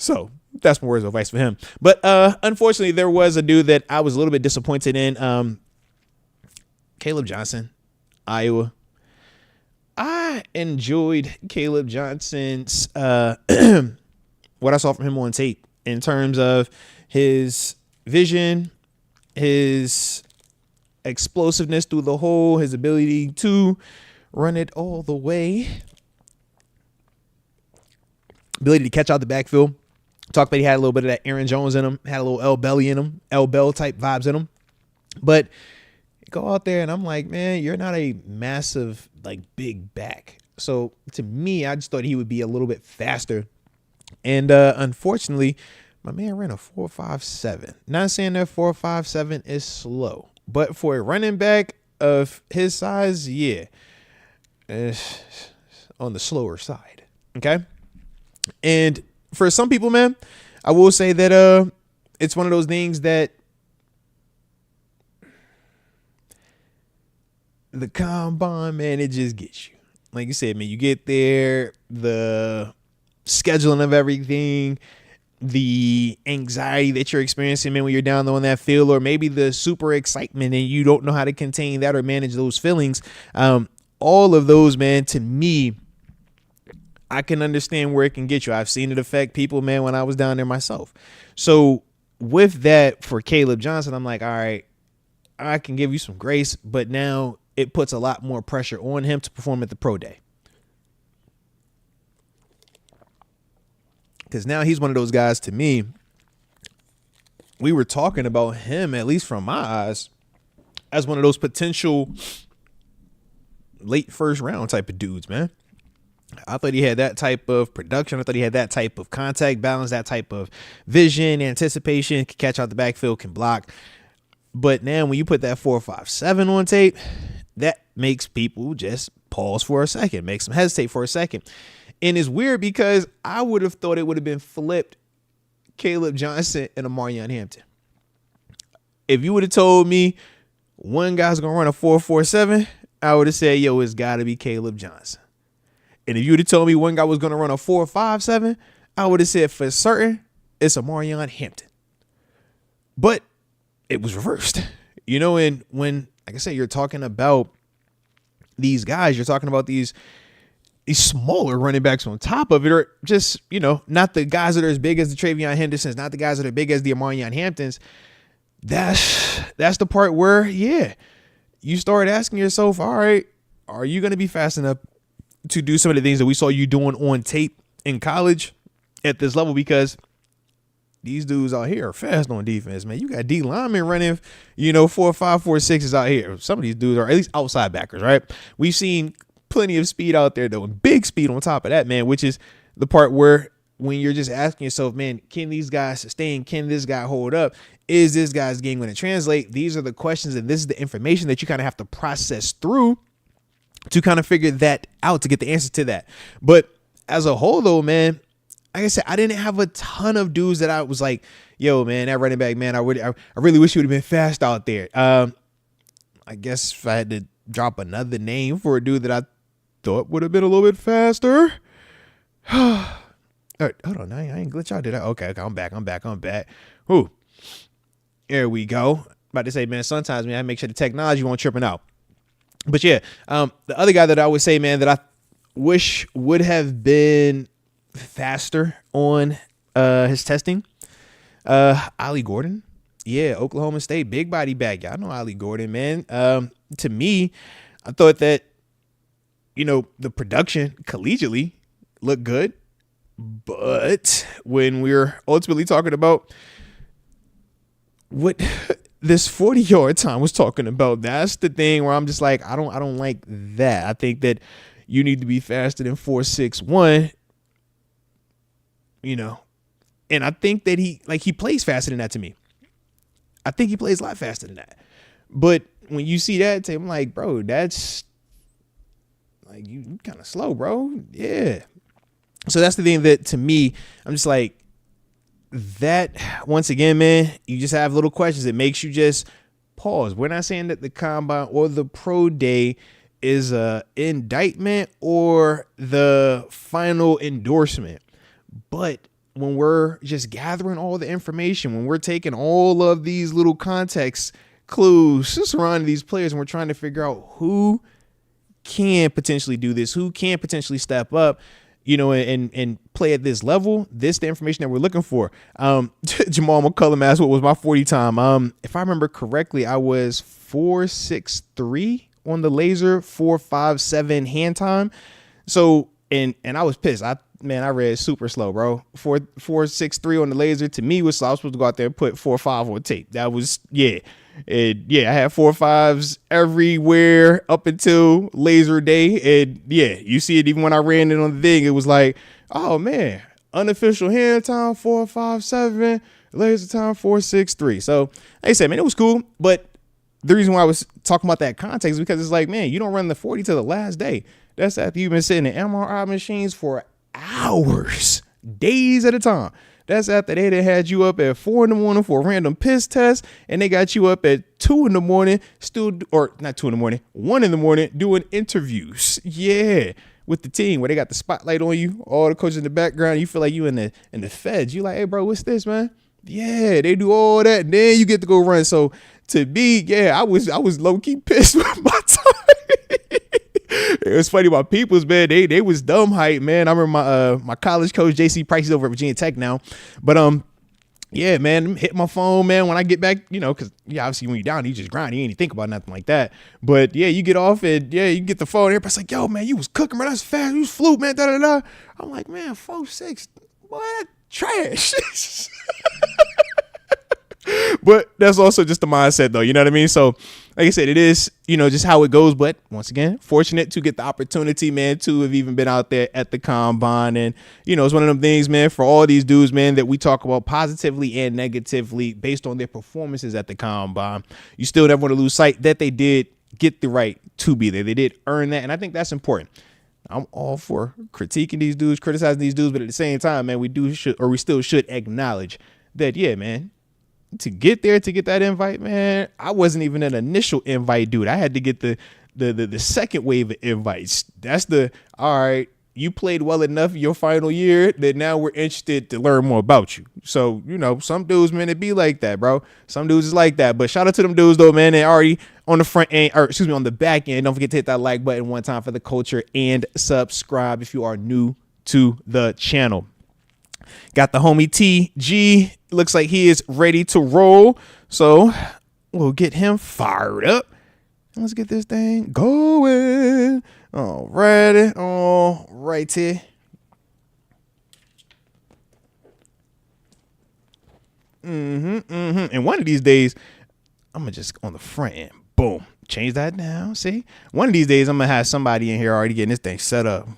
So that's my words of advice for him. But unfortunately, there was a dude that I was a little bit disappointed in. Caleb Johnson, Iowa. I enjoyed Caleb Johnson's what I saw from him on tape in terms of his vision, his explosiveness through the hole, his ability to run it all the way, ability to catch out the backfield. Talked about he had a little bit of that Aaron Jones in him, had a little L Belly in him, L Bell type vibes in him. But go out there and I'm like, man, you're not a massive, like, big back. So to me, I just thought he would be a little bit faster. And unfortunately, my man ran a 4.57. Not saying that 4.57 is slow, but for a running back of his size, yeah, it's on the slower side. Okay. And for some people, man, I will say that it's one of those things that the combine, man, it just gets you. Like you said, man, you get there, the scheduling of everything, the anxiety that you're experiencing, man, when you're down there on that field, or maybe the super excitement and you don't know how to contain that or manage those feelings. All of those, man, to me, I can understand where it can get you. I've seen it affect people, man, when I was down there myself. So with that, for Caleb Johnson, I'm like, all right, I can give you some grace, but now it puts a lot more pressure on him to perform at the pro day. Because now he's one of those guys, to me, we were talking about him, at least from my eyes, as one of those potential late first round type of dudes, man. I thought he had that type of production. I thought he had that type of contact balance, that type of vision, anticipation, can catch out the backfield, can block. But now when you put that 4.57 on tape, that makes people just pause for a second, makes them hesitate for a second. And it's weird because I would have thought it would have been flipped Caleb Johnson and Amarion Hampton. If you would have told me one guy's going to run a 4.47, I would have said, yo, it's got to be Caleb Johnson. And if you would have told me one guy was going to run a 4.57, I would have said for certain it's Amarion Hampton. But it was reversed. You know, and when, like I said, you're talking about these guys, you're talking about these smaller running backs on top of it, or just, you know, not the guys that are as big as the Travion Hendersons, not the guys that are big as the Amarion Hamptons. That's the part where, yeah, you start asking yourself, all right, are you going to be fast enough to do some of the things that we saw you doing on tape in college at this level? Because these dudes out here are fast on defense, man. You got D linemen running, 4.5, 4.6s out here. Some of these dudes are at least outside backers, right? We've seen plenty of speed out there, though, and big speed on top of that, man, which is the part where when you're just asking yourself, man, can these guys sustain? Can this guy hold up? Is this guy's game going to translate? These are the questions, and this is the information that you kind of have to process through to kind of figure that out, to get the answer to that. But as a whole, though, man, like I said, I didn't have a ton of dudes that I was like, yo, man, that running back, man, I really wish he would have been fast out there. I guess if I had to drop another name for a dude that I thought would have been a little bit faster. All right, hold on, I ain't glitch out, did I? Okay, I'm back. Whoo, there we go. About to say, man, sometimes, man, I make sure the technology won't tripping out. But yeah, the other guy that I would say, man, that I wish would have been faster on his testing, Ollie Gordon. Yeah, Oklahoma State, big body back. Y'all know Ollie Gordon, man. To me, I thought that, the production collegiately looked good. But when we're ultimately talking about what this 40-yard time was talking about, that's the thing where I'm just like, I don't like that. I think that you need to be faster than 4.61, and I think that he plays faster than that to me. I think he plays a lot faster than that. But when you see that, I'm like, bro, that's like, you kind of slow, bro. Yeah. So that's the thing that, to me, I'm just like, that, once again, man, you just have little questions. It makes you just pause. We're not saying that the combine or the pro day is a indictment or the final endorsement. But when we're just gathering all the information, when we're taking all of these little context clues surrounding these players, and we're trying to figure out who can potentially do this, who can potentially step up, and play at this level, this is the information that we're looking for. Jamal McCullum asked what was my 40 time. If I remember correctly, I was 4.63 on the laser, 4.57 hand time. So, and I was pissed. I read super slow, bro. 4.63 on the laser to me was slow. I was supposed to go out there and put 4.5 on tape. That was, yeah. And yeah, I had 4.5s everywhere up until laser day. And yeah, you see it even when I ran it on the thing. It was like, oh man, unofficial hand time 4.57, laser time 4.63. So like I said, man, it was cool. But the reason why I was talking about that context is because it's like, man, you don't run the 40 to the last day. That's after you've been sitting in MRI machines for hours, days at a time. That's after they done had you up at 4 a.m. for a random piss test, and they got you up at 2 a.m. still, or not 2 a.m, 1 a.m, doing interviews. Yeah. with the team where they got the spotlight on you, all the coaches in the background. You feel like you in the feds. You like, hey, bro, what's this, man? Yeah, they do all that, and then you get to go run. So to me, I was low key pissed with my time. It was funny. My peoples, man, they was dumb hype, man. I remember my college coach JC Price is over at Virginia Tech now, but yeah, man, hit my phone, man, when I get back, because obviously when you're down, you just grind. You ain't even think about nothing like that. But yeah, you get off and you get the phone. Everybody's like, yo, man, you was cooking, bro. That's fast. You was fluke, man. Da da da. I'm like, man, 4.6, boy, that trash. But that's also just the mindset, though. You know what I mean? So, like I said, it is, just how it goes. But once again, fortunate to get the opportunity, man, to have even been out there at the combine. And, it's one of them things, man, for all these dudes, man, that we talk about positively and negatively based on their performances at the combine. You still never want to lose sight that they did get the right to be there. They did earn that. And I think that's important. I'm all for critiquing these dudes, criticizing these dudes. But at the same time, man, we still should acknowledge that, yeah, man, to get there, to get that invite, man, I wasn't even an initial invite dude. I had to get the second wave of invites. That's all right, you played well enough your final year that now we're interested to learn more about you. So, some dudes, man, it be like that, bro. Some dudes is like that. But shout out to them dudes, though, man. They already on the front end, on the back end. Don't forget to hit that like button one time for the culture and subscribe if you are new to the channel. Got the homie TG. Looks like he is ready to roll. So we'll get him fired up. Let's get this thing going. All righty. And one of these days, I'm going to just on the front end. Boom. Change that down. See? One of these days, I'm going to have somebody in here already getting this thing set up.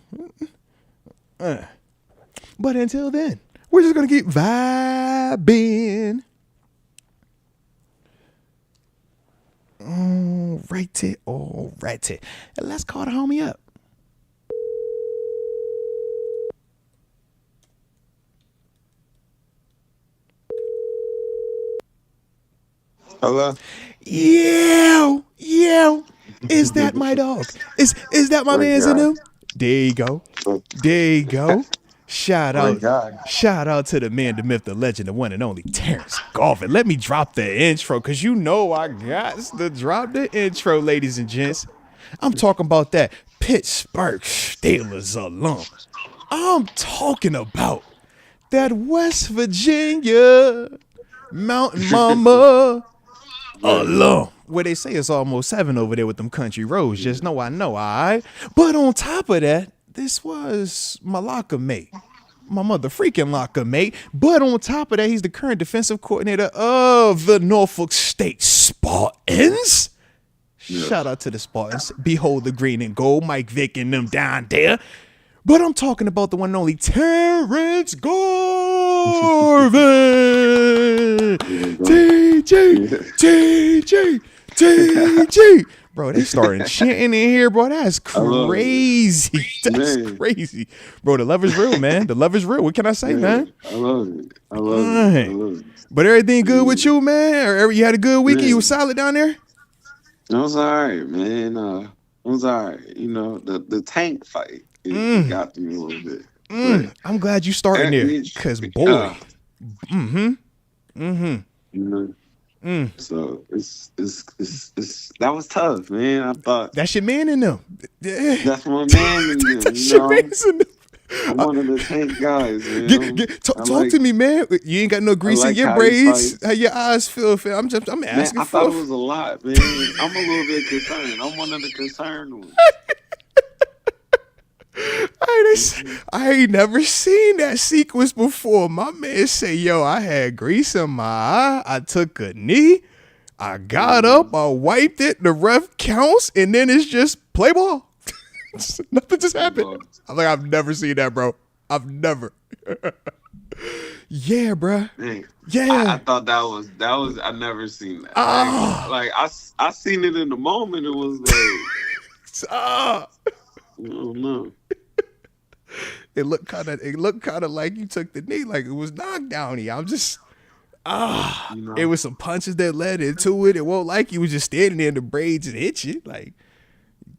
But until then, we're just going to keep vibing. Alrighty. Let's call the homie up. Hello? Yeah. Is that my dog? Is that my man's in him? There you go. Shout out to the man, the myth, the legend, the one and only Terence Garvin. Let me drop the intro, because I got to drop the intro, ladies and gents. I'm talking about that Pittsburgh Steelers alum. I'm talking about that West Virginia Mountain Mama alum. Where they say it's almost 7 over there with them country roads. Just know I know, all right? But on top of that, this was my locker mate, my mother freaking locker mate. But on top of that, he's the current defensive coordinator of the Norfolk State Spartans. Yeah. Shout out to the Spartans. Behold the green and gold, Mike Vick and them down there. But I'm talking about the one and only Terence Garvin. TG. Bro, they starting chanting in here, bro. That's crazy. That's crazy. Bro, the love is real, man. The love is real. What can I say, man? I love it. But everything good with you, man? Or you had a good weekend? You was solid down there? It was all right, man. It was all right. The tank fight got to me a little bit. I'm glad you starting there, because, boy. So it's that was tough, man. I thought that's your man in them. That's my man in them. That's your man in them. I'm one of the tank guys, man. Talk to me, man. You ain't got no grease in your braids. How your eyes feel? I'm asking. Man, I thought it was a lot, man. I'm a little bit concerned. I'm one of the concerned ones. I ain't never seen that sequence before. My man say, yo, I had grease in my eye. I took a knee. I got up. I wiped it. The ref counts. And then it's just play ball. Nothing just happened. I'm like, I've never seen that, bro. I've never. Yeah, bro. Dang. Yeah. I thought that was I never seen that. Like I seen it in the moment. It was like I don't know. It looked kind of like you took the knee, like it was knockdowny. I'm just It was some punches that led into it. It won't like you was just standing there and the braids and hit you. Like,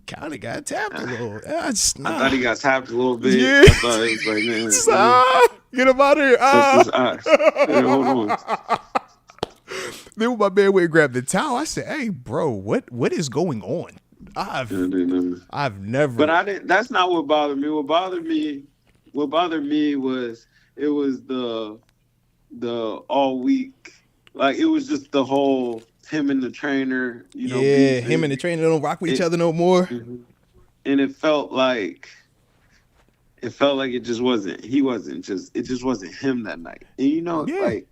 Kind of got tapped a little. I thought he got tapped a little bit. Yeah. I thought it was like, man, get him out of here. touch his eyes. Hey, hold on. Then when my man went and grabbed the towel, I said, "Hey, bro, what is going on?" I've never. But I didn't. That's not what bothered me. What bothered me was it was the all week. Like it was just the whole him and the trainer. Him and the trainer don't rock with each other no more. Mm-hmm. And it felt like it just wasn't. It just wasn't him that night. And like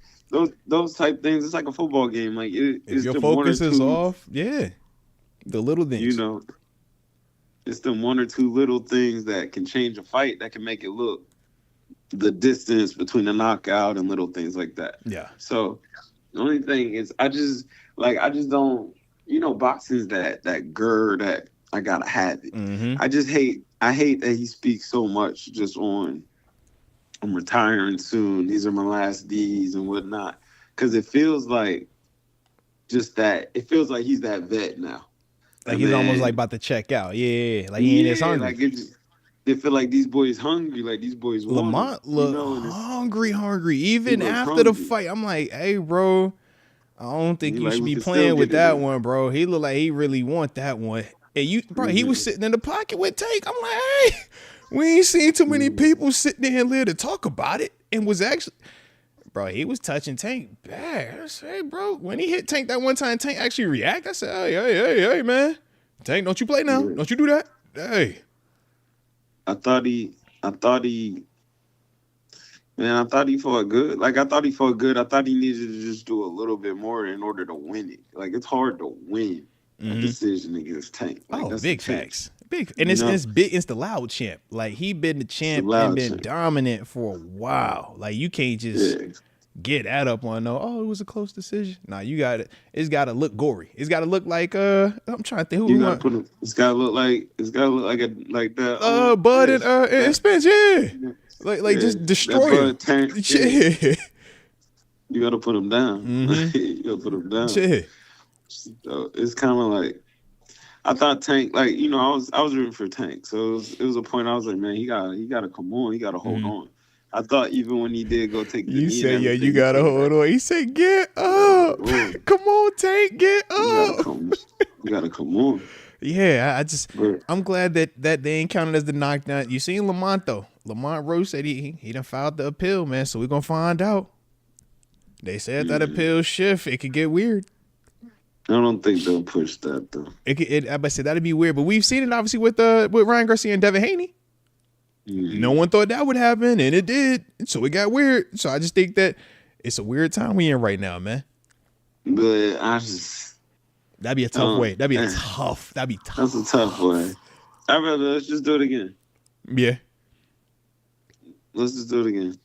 those type things. It's like a football game. Like if your focus is off, the little things. It's the one or two little things that can change a fight. That can make it look the distance between a knockout and little things like that. Yeah. So the only thing is, I just don't. Boxing's that that I gotta have it. Mm-hmm. I hate that he speaks so much just on I'm retiring soon. These are my last D's and whatnot. Because it feels like he's that vet now. Like he's almost like about to check out. Yeah. Like he ain't as hungry. Like they feel like these boys hungry. Like these boys Lamont look hungry. Even after the fight, I'm like, hey, bro, I don't think you should be playing with that one, bro. He looked like he really want that one. And he was sitting in the pocket with Tank. I'm like, hey, we ain't seen too many people sitting there and live to talk about it. And was actually, bro, he was touching Tank bad. I said, hey, bro, when he hit Tank that one time, Tank actually react. I said, hey, man, Tank, don't you play now? Don't you do that? Hey. I thought he fought good. Like, I thought he fought good. I thought he needed to just do a little bit more in order to win it. Like, it's hard to win a decision against Tank. Like, that's big facts. Big. And it's big. It's the loud champ. Like, he been the champ and been dominant for a while. Like, you can't just get that up on it was a close decision. Nah, it's got to look gory. It's got to look like I'm trying to think who it's got to look like that. Bud and Spence, Like just destroy him. You got to put him down. Mm-hmm. You got to put him down. So it's kind of like I thought Tank, like, I was rooting for Tank. So it was a point I was like, man, he got to come on. He got to hold on. I thought even when he did go take the knee. You said, you got to hold on. He said, get up. Come on, Tank, get up. You got to come on. Yeah, I'm glad that they ain't counted as the knockdown. You seen Lamont, though. Lamont Roach said he done filed the appeal, man, so we're going to find out. They said that appeal shift, it could get weird. I don't think they'll push that, though. I said that'd be weird, but we've seen it obviously with Ryan Garcia and Devin Haney. Mm-hmm. No one thought that would happen, and it did. So it got weird. So I just think that it's a weird time we in right now, man. But that'd be a tough way. That'd be tough. That's a tough way. Let's just do it again. Yeah. Let's just do it again.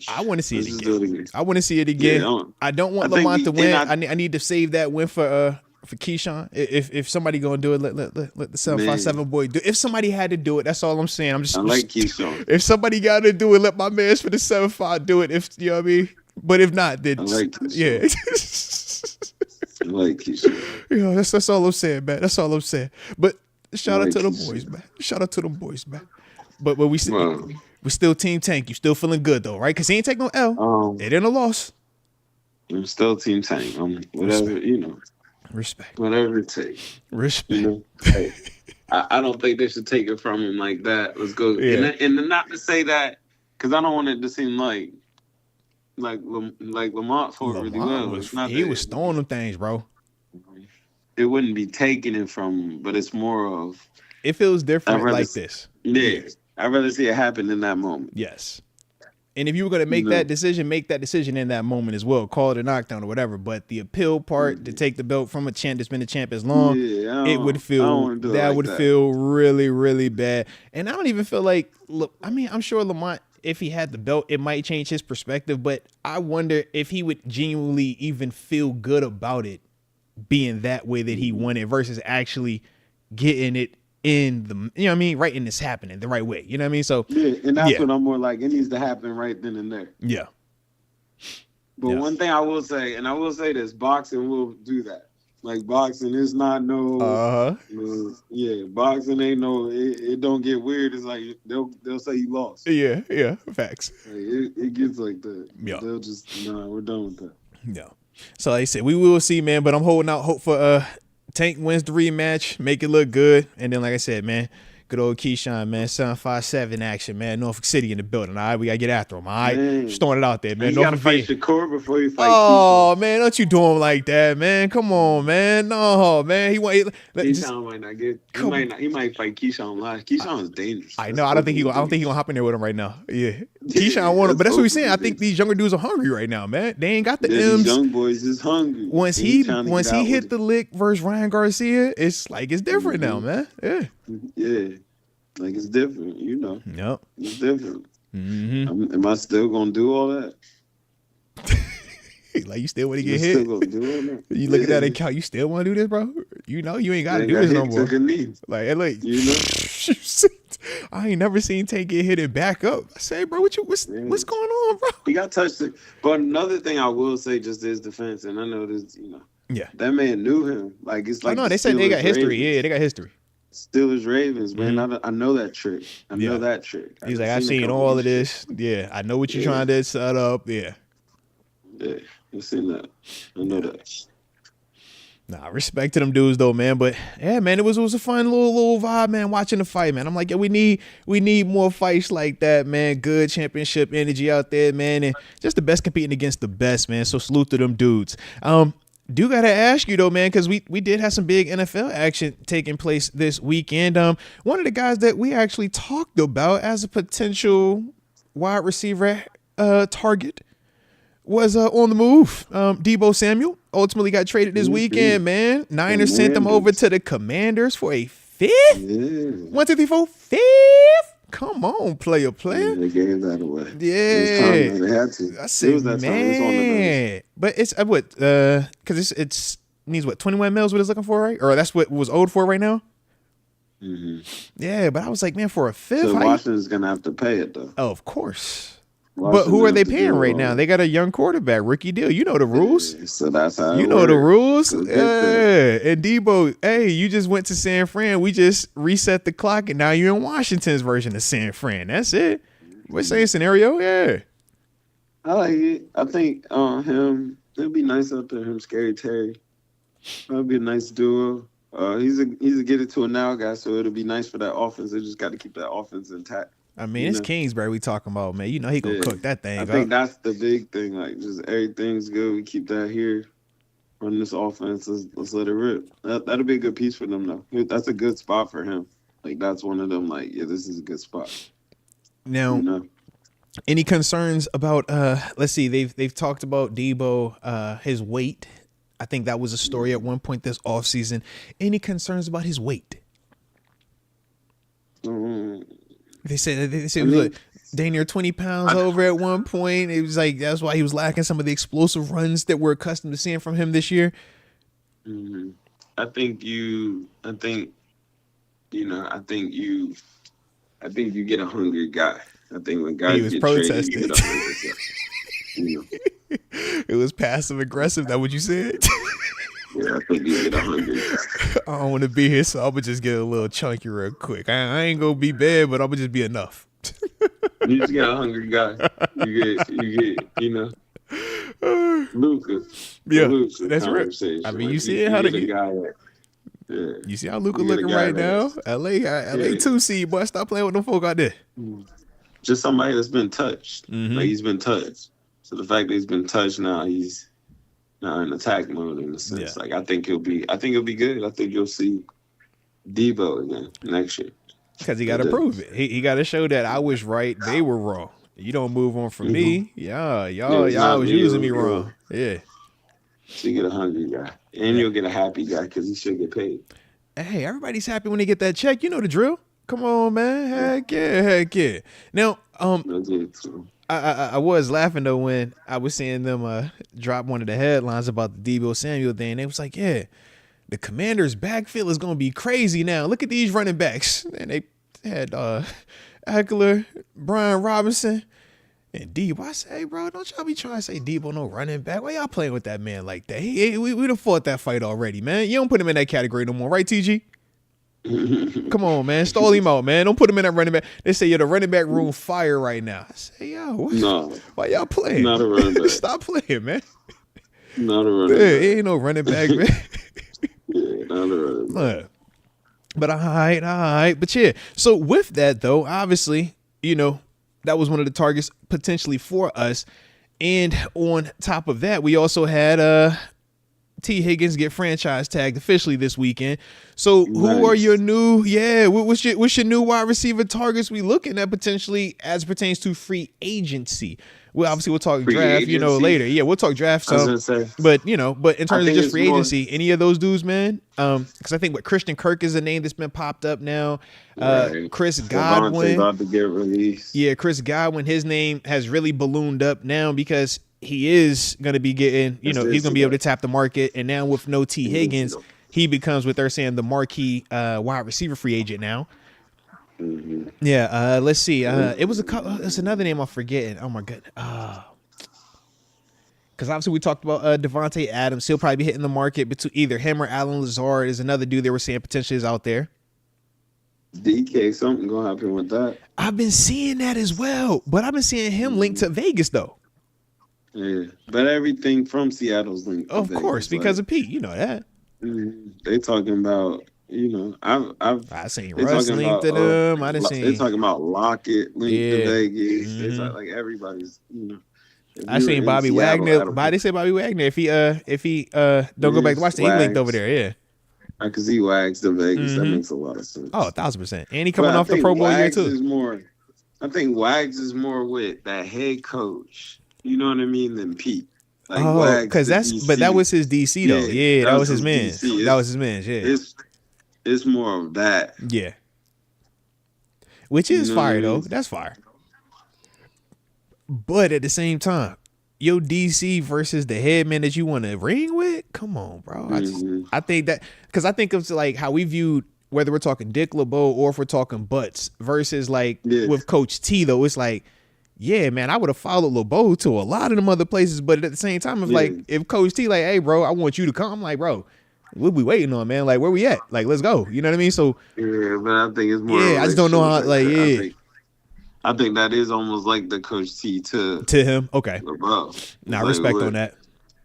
I want to see it again. I want to see it again. Yeah, I don't want Lamont to win. I need to save that win for Keyshawn. If somebody gonna do it, let the 757 boy do it. If somebody had to do it, that's all I'm saying. I like Keyshawn. If somebody got to do it, let my man for the 75 do it. If you know what I mean. But if not, then I like Keyshawn. Yeah. I like Keyshawn. That's all I'm saying, man. That's all I'm saying. But shout out to the boys, man. Shout out to them boys, man. But we still Team Tank. You still feeling good though, right? Because he ain't take no L. It ain't a loss. I'm still Team Tank. Whatever, Respect. Whatever it takes. Respect. Hey, I don't think they should take it from him like that. Let's go. Yeah. And not to say that, because I don't want it to seem like Lamont fought really well. He was throwing them things, bro. It wouldn't be taking it from him, but it's more of. It feels different like this. Yeah. I'd rather see it happen in that moment. Yes. And if you were going to make that decision in that moment as well. Call it a knockdown or whatever. But the appeal part to take the belt from a champ that's been a champ as long, it would feel feel really, really bad. And I don't even feel like, I'm sure Lamont, if he had the belt, it might change his perspective. But I wonder if he would genuinely even feel good about it being that way that he won it versus actually getting it in the, you know what I mean, right in this happening the right way. You know what I mean? So and that's what I'm more like. It needs to happen right then and there. Yeah. But one thing I will say, and I will say this, boxing will do that. Like boxing is not no. Yeah, boxing ain't no. It don't get weird. It's like they'll say you lost. Yeah, facts. Like it gets like that. Yeah. They'll just we're done with that. Yeah. So like I said, we will see, man. But I'm holding out hope for Tank wins the rematch, make it look good, and then like I said, man, good old Keyshawn, man, 757 action, man. Norfolk City in the building. All right, we gotta get after him. All right, just throwing it out there, man. You gotta fight Shakur before you fight. Oh Keyshawn. Man, don't you do him like that, man? Come on, man. No, man. Keyshawn might not get. He might fight Keyshawn live. Keyshawn is dangerous. I know. I don't think he gonna hop in there with him right now. Yeah, Keyshawn won, but that's what we're saying. I think these younger dudes are hungry right now, man. They ain't got the M's. These young boys is hungry. Once he hit the lick versus Ryan Garcia, it's different now, man. Yeah. Yeah. Like it's different, you know. Yep. It's different. Am I still gonna do all that? Like you still want to get hit? Still gonna do all that? You look at that and count. You still want to do this, bro? You know you ain't got to do this no more. Like you know. I ain't never seen Tank get hit and back up. I say, bro, what's going on, bro? He got touched. But another thing I will say, just his defense, and I know this, you know. Yeah. That man knew him. Like it's like. Oh no, they said they got history. Yeah, they got history. Steelers Ravens, man. I know that trick. I know that trick. He's like, I've seen all of this. Yeah, I know what you're trying to set up. Yeah. Yeah, I've seen that. I know that. Nah, respect to them dudes though, man. But yeah, man, it was a fun little vibe, man. Watching the fight, man. I'm like, yeah, we need more fights like that, man. Good championship energy out there, man, and just the best competing against the best, man. So salute to them dudes. Do gotta ask you though, man, because we did have some big NFL action taking place this weekend. One of the guys that we actually talked about as a potential wide receiver target was on the move. Deebo Samuel ultimately got traded this weekend, man. Niners sent them over to the Commanders for a fifth. Yeah. 1, 2, 3, 4, fifth. Come on, player. They gave that away. Yeah, they had to. I said, man, but it's what? Because it's needs what 21 mils. What it's looking for, right? Or that's what was owed for right now. Yeah, but I was like, man, for a fifth, so Washington's gonna have to pay it though. Oh, of course. But who are they paying right now? They got a young quarterback, rookie deal. You know the rules. So that's how you know the rules. Yeah. And Deebo, hey, you just went to San Fran. We just reset the clock, and now you're in Washington's version of San Fran. That's it. We're saying scenario, yeah. I like it. I think him. It'd be nice out there. Him, Scary Terry. That'd be a nice duo. He's a get it to a now guy, so it'll be nice for that offense. They just got to keep that offense intact. I mean, it's Kingsbury we talking about, man. You know he gonna cook that thing. I think that's the big thing. Like, just everything's good. We keep that here. Run this offense. Let's let it rip. That'll be a good piece for them, though. That's a good spot for him. Like, that's one of them. Like, yeah, this is a good spot. Now, any concerns about? Let's see. They've talked about Deebo, his weight. I think that was a story at one point this offseason. Any concerns about his weight? They said look, dang near 20 pounds over at one point. It was like that's why he was lacking some of the explosive runs that we're accustomed to seeing from him this year. I think you get a hungry guy. I think when guys get traded, you get a hungry guy. It was passive aggressive. That what you said? Yeah, I think you get a hungry guy. I don't want to be here, so I'm gonna just get a little chunky real quick. I ain't gonna be bad, but I'm gonna just be enough. You just get a hungry guy. You get, Luka. Yeah, that's right. I mean, you see how you see how Luka looking right now. LA 2 seed, boy. Stop playing with them folk out there. Just somebody that's been touched. Like he's been touched. So the fact that he's been touched now, he's now in attack mode in a sense. Like I think he'll be good. I think you'll see Deebo again next year. Because he got to prove it. He got to show that I was right, they were wrong. You don't move on from me. Y'all was using me wrong. Yeah. So you get a hungry guy. And you'll get a happy guy because he should get paid. Hey, everybody's happy when they get that check. You know the drill. Come on, man. Heck yeah. Now, I was laughing, though, when I was seeing them drop one of the headlines about the Deebo Samuel thing. They was like, yeah, the Commanders' backfield is going to be crazy now. Look at these running backs. And they had Eckler, Brian Robinson, And Debo, I say, hey, bro, don't y'all be trying to say Debo no running back. Why y'all playing with that man like that? We done fought that fight already, man. You don't put him in that category no more, right, TG? Come on, man. Stall him out, man. Don't put him in that running back. They say you're the running back room fire right now. I say, yo, why y'all playing? Not a running back. Stop playing, man. Not a running back. It ain't no running back, man. Yeah, not a running back. But all right. But yeah, so with that, though, obviously, that was one of the targets potentially for us. And on top of that, we also had T. Higgins get franchise tagged officially this weekend. So who are your new, what's your new wide receiver targets we looking at potentially as pertains to free agency? Well, obviously we'll talk draft, later. Yeah, we'll talk draft. So, but in terms of just free agency, any of those dudes, man? Because I think Christian Kirk is a name that's been popped up now. Chris Godwin about to get released. Yeah, Chris Godwin, his name has really ballooned up now because he is going to be getting, he's going to be able to tap the market. And now with no T. Higgins, he becomes what they're saying the marquee wide receiver free agent now. Mm-hmm. Yeah, let's see. It was it's another name I'm forgetting. Oh my goodness. Because obviously we talked about Devontae Adams. He'll probably be hitting the market between either him or Alan Lazard is another dude they were saying potentially is out there. DK, something gonna happen with that. I've been seeing that as well, but I've been seeing him linked to Vegas though. Yeah, but everything from Seattle's linked. Of course, because of Pete. You know that. They talking about. I seen Russ linked to them. I didn't see. They talking about Lockett linked to Vegas. It's like everybody's. I seen Bobby Wagner. They say Bobby Wagner. If he don't go back to Washington, he linked over there. Yeah. I can see Wags to Vegas. That makes a lot of sense. Oh, 1,000%. And he coming off the Pro Bowl year too. I think Wags is more with that head coach. You know what I mean? Than Pete. Because that was his DC though. Yeah, that was his man. That was his man. Yeah. It's more of that. Yeah. Which is fire, though. That's fire. But at the same time, your DC versus the head man that you want to ring with? Come on, bro. I think that, because I think of like how we viewed, whether we're talking Dick LeBeau or if we're talking Butts versus with Coach T, though, it's like, yeah, man, I would have followed LeBeau to a lot of them other places. But at the same time, if Coach T, hey, bro, I want you to come, I'm like, bro, we'll be waiting on, man. Like, where we at? Like, let's go. You know what I mean? So yeah, but I think it's more. Yeah, I just don't know how. I think that is almost like the Coach T to him. Okay. LeBeau. Now respect on that.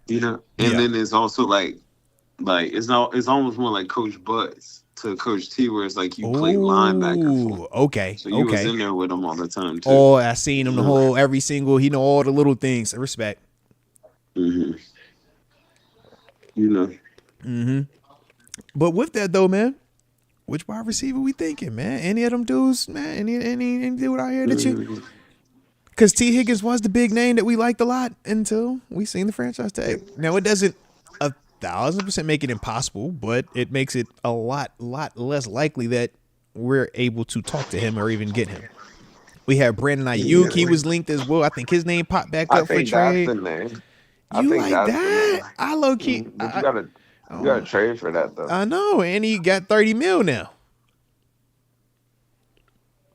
And then it's also like it's almost more like Coach Butts to Coach T, where it's like you play linebacker for him. Okay. So you was in there with him all the time too. Oh, I seen him every single. He know all the little things. Respect. Mm-hmm. But with that though, man, which wide receiver we thinking, man? Any of them dudes, man? Any dude out here that you? Because T. Higgins was the big name that we liked a lot until we seen the franchise tag. Now it doesn't 1,000% make it impossible, but it makes it a lot less likely that we're able to talk to him or even get him. We have Brandon Ayuk. He was linked as well. I think his name popped back up for trade. That's the name. You like that? I low key. But you gotta trade for that though. I know, and he got $30 million now.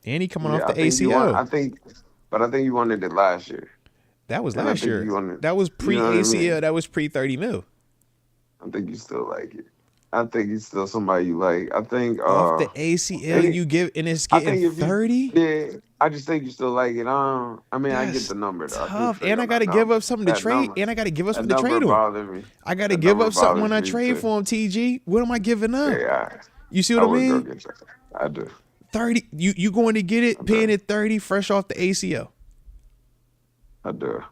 And he coming off the ACL. I think you wanted it last year. That was last year. That was pre-ACL. I mean? That was pre-$30 million. I think you still like it. I think he's still somebody you like. I think off the ACL you give, and it's getting 30. Yeah, I just think you still like it. I mean, I get the number though. Tough, and I got to give up something to trade. And I got to give up something to trade him. I got to give up something when I trade for him. TG, what am I giving up? Yeah, you see what I mean? I do. 30. You going to get it? Paying it 30 fresh off the ACL. I do.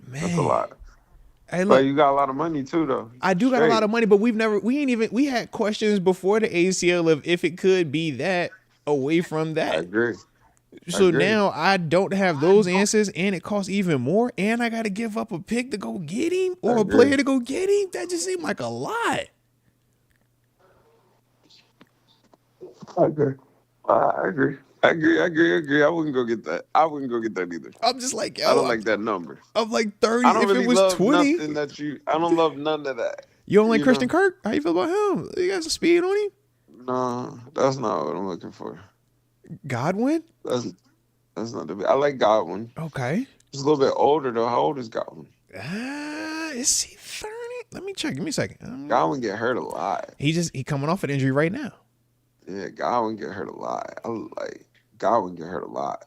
Man, that's a lot. Hey, look, but you got a lot of money too, though. I do got a lot of money, but we had questions before the ACL of if it could be that away from that. I agree. So now I don't have those answers, and it costs even more, and I got to give up a pick to go get him or a player to go get him. That just seemed like a lot. I agree. I wouldn't go get that. I wouldn't go get that either. I'm just like, yo, I don't like that number. I'm like 30. I don't if really it was love 20, nothing I don't love none of that. You don't like Christian Kirk? How you feel about him? You got some speed on him? No, that's not what I'm looking for. Godwin? That's not the. I like Godwin. Okay. He's a little bit older though. How old is Godwin? Is he 30? Let me check. Give me a second. Godwin get hurt a lot. He coming off an injury right now. Yeah, Godwin get hurt a lot. Godwin get hurt a lot.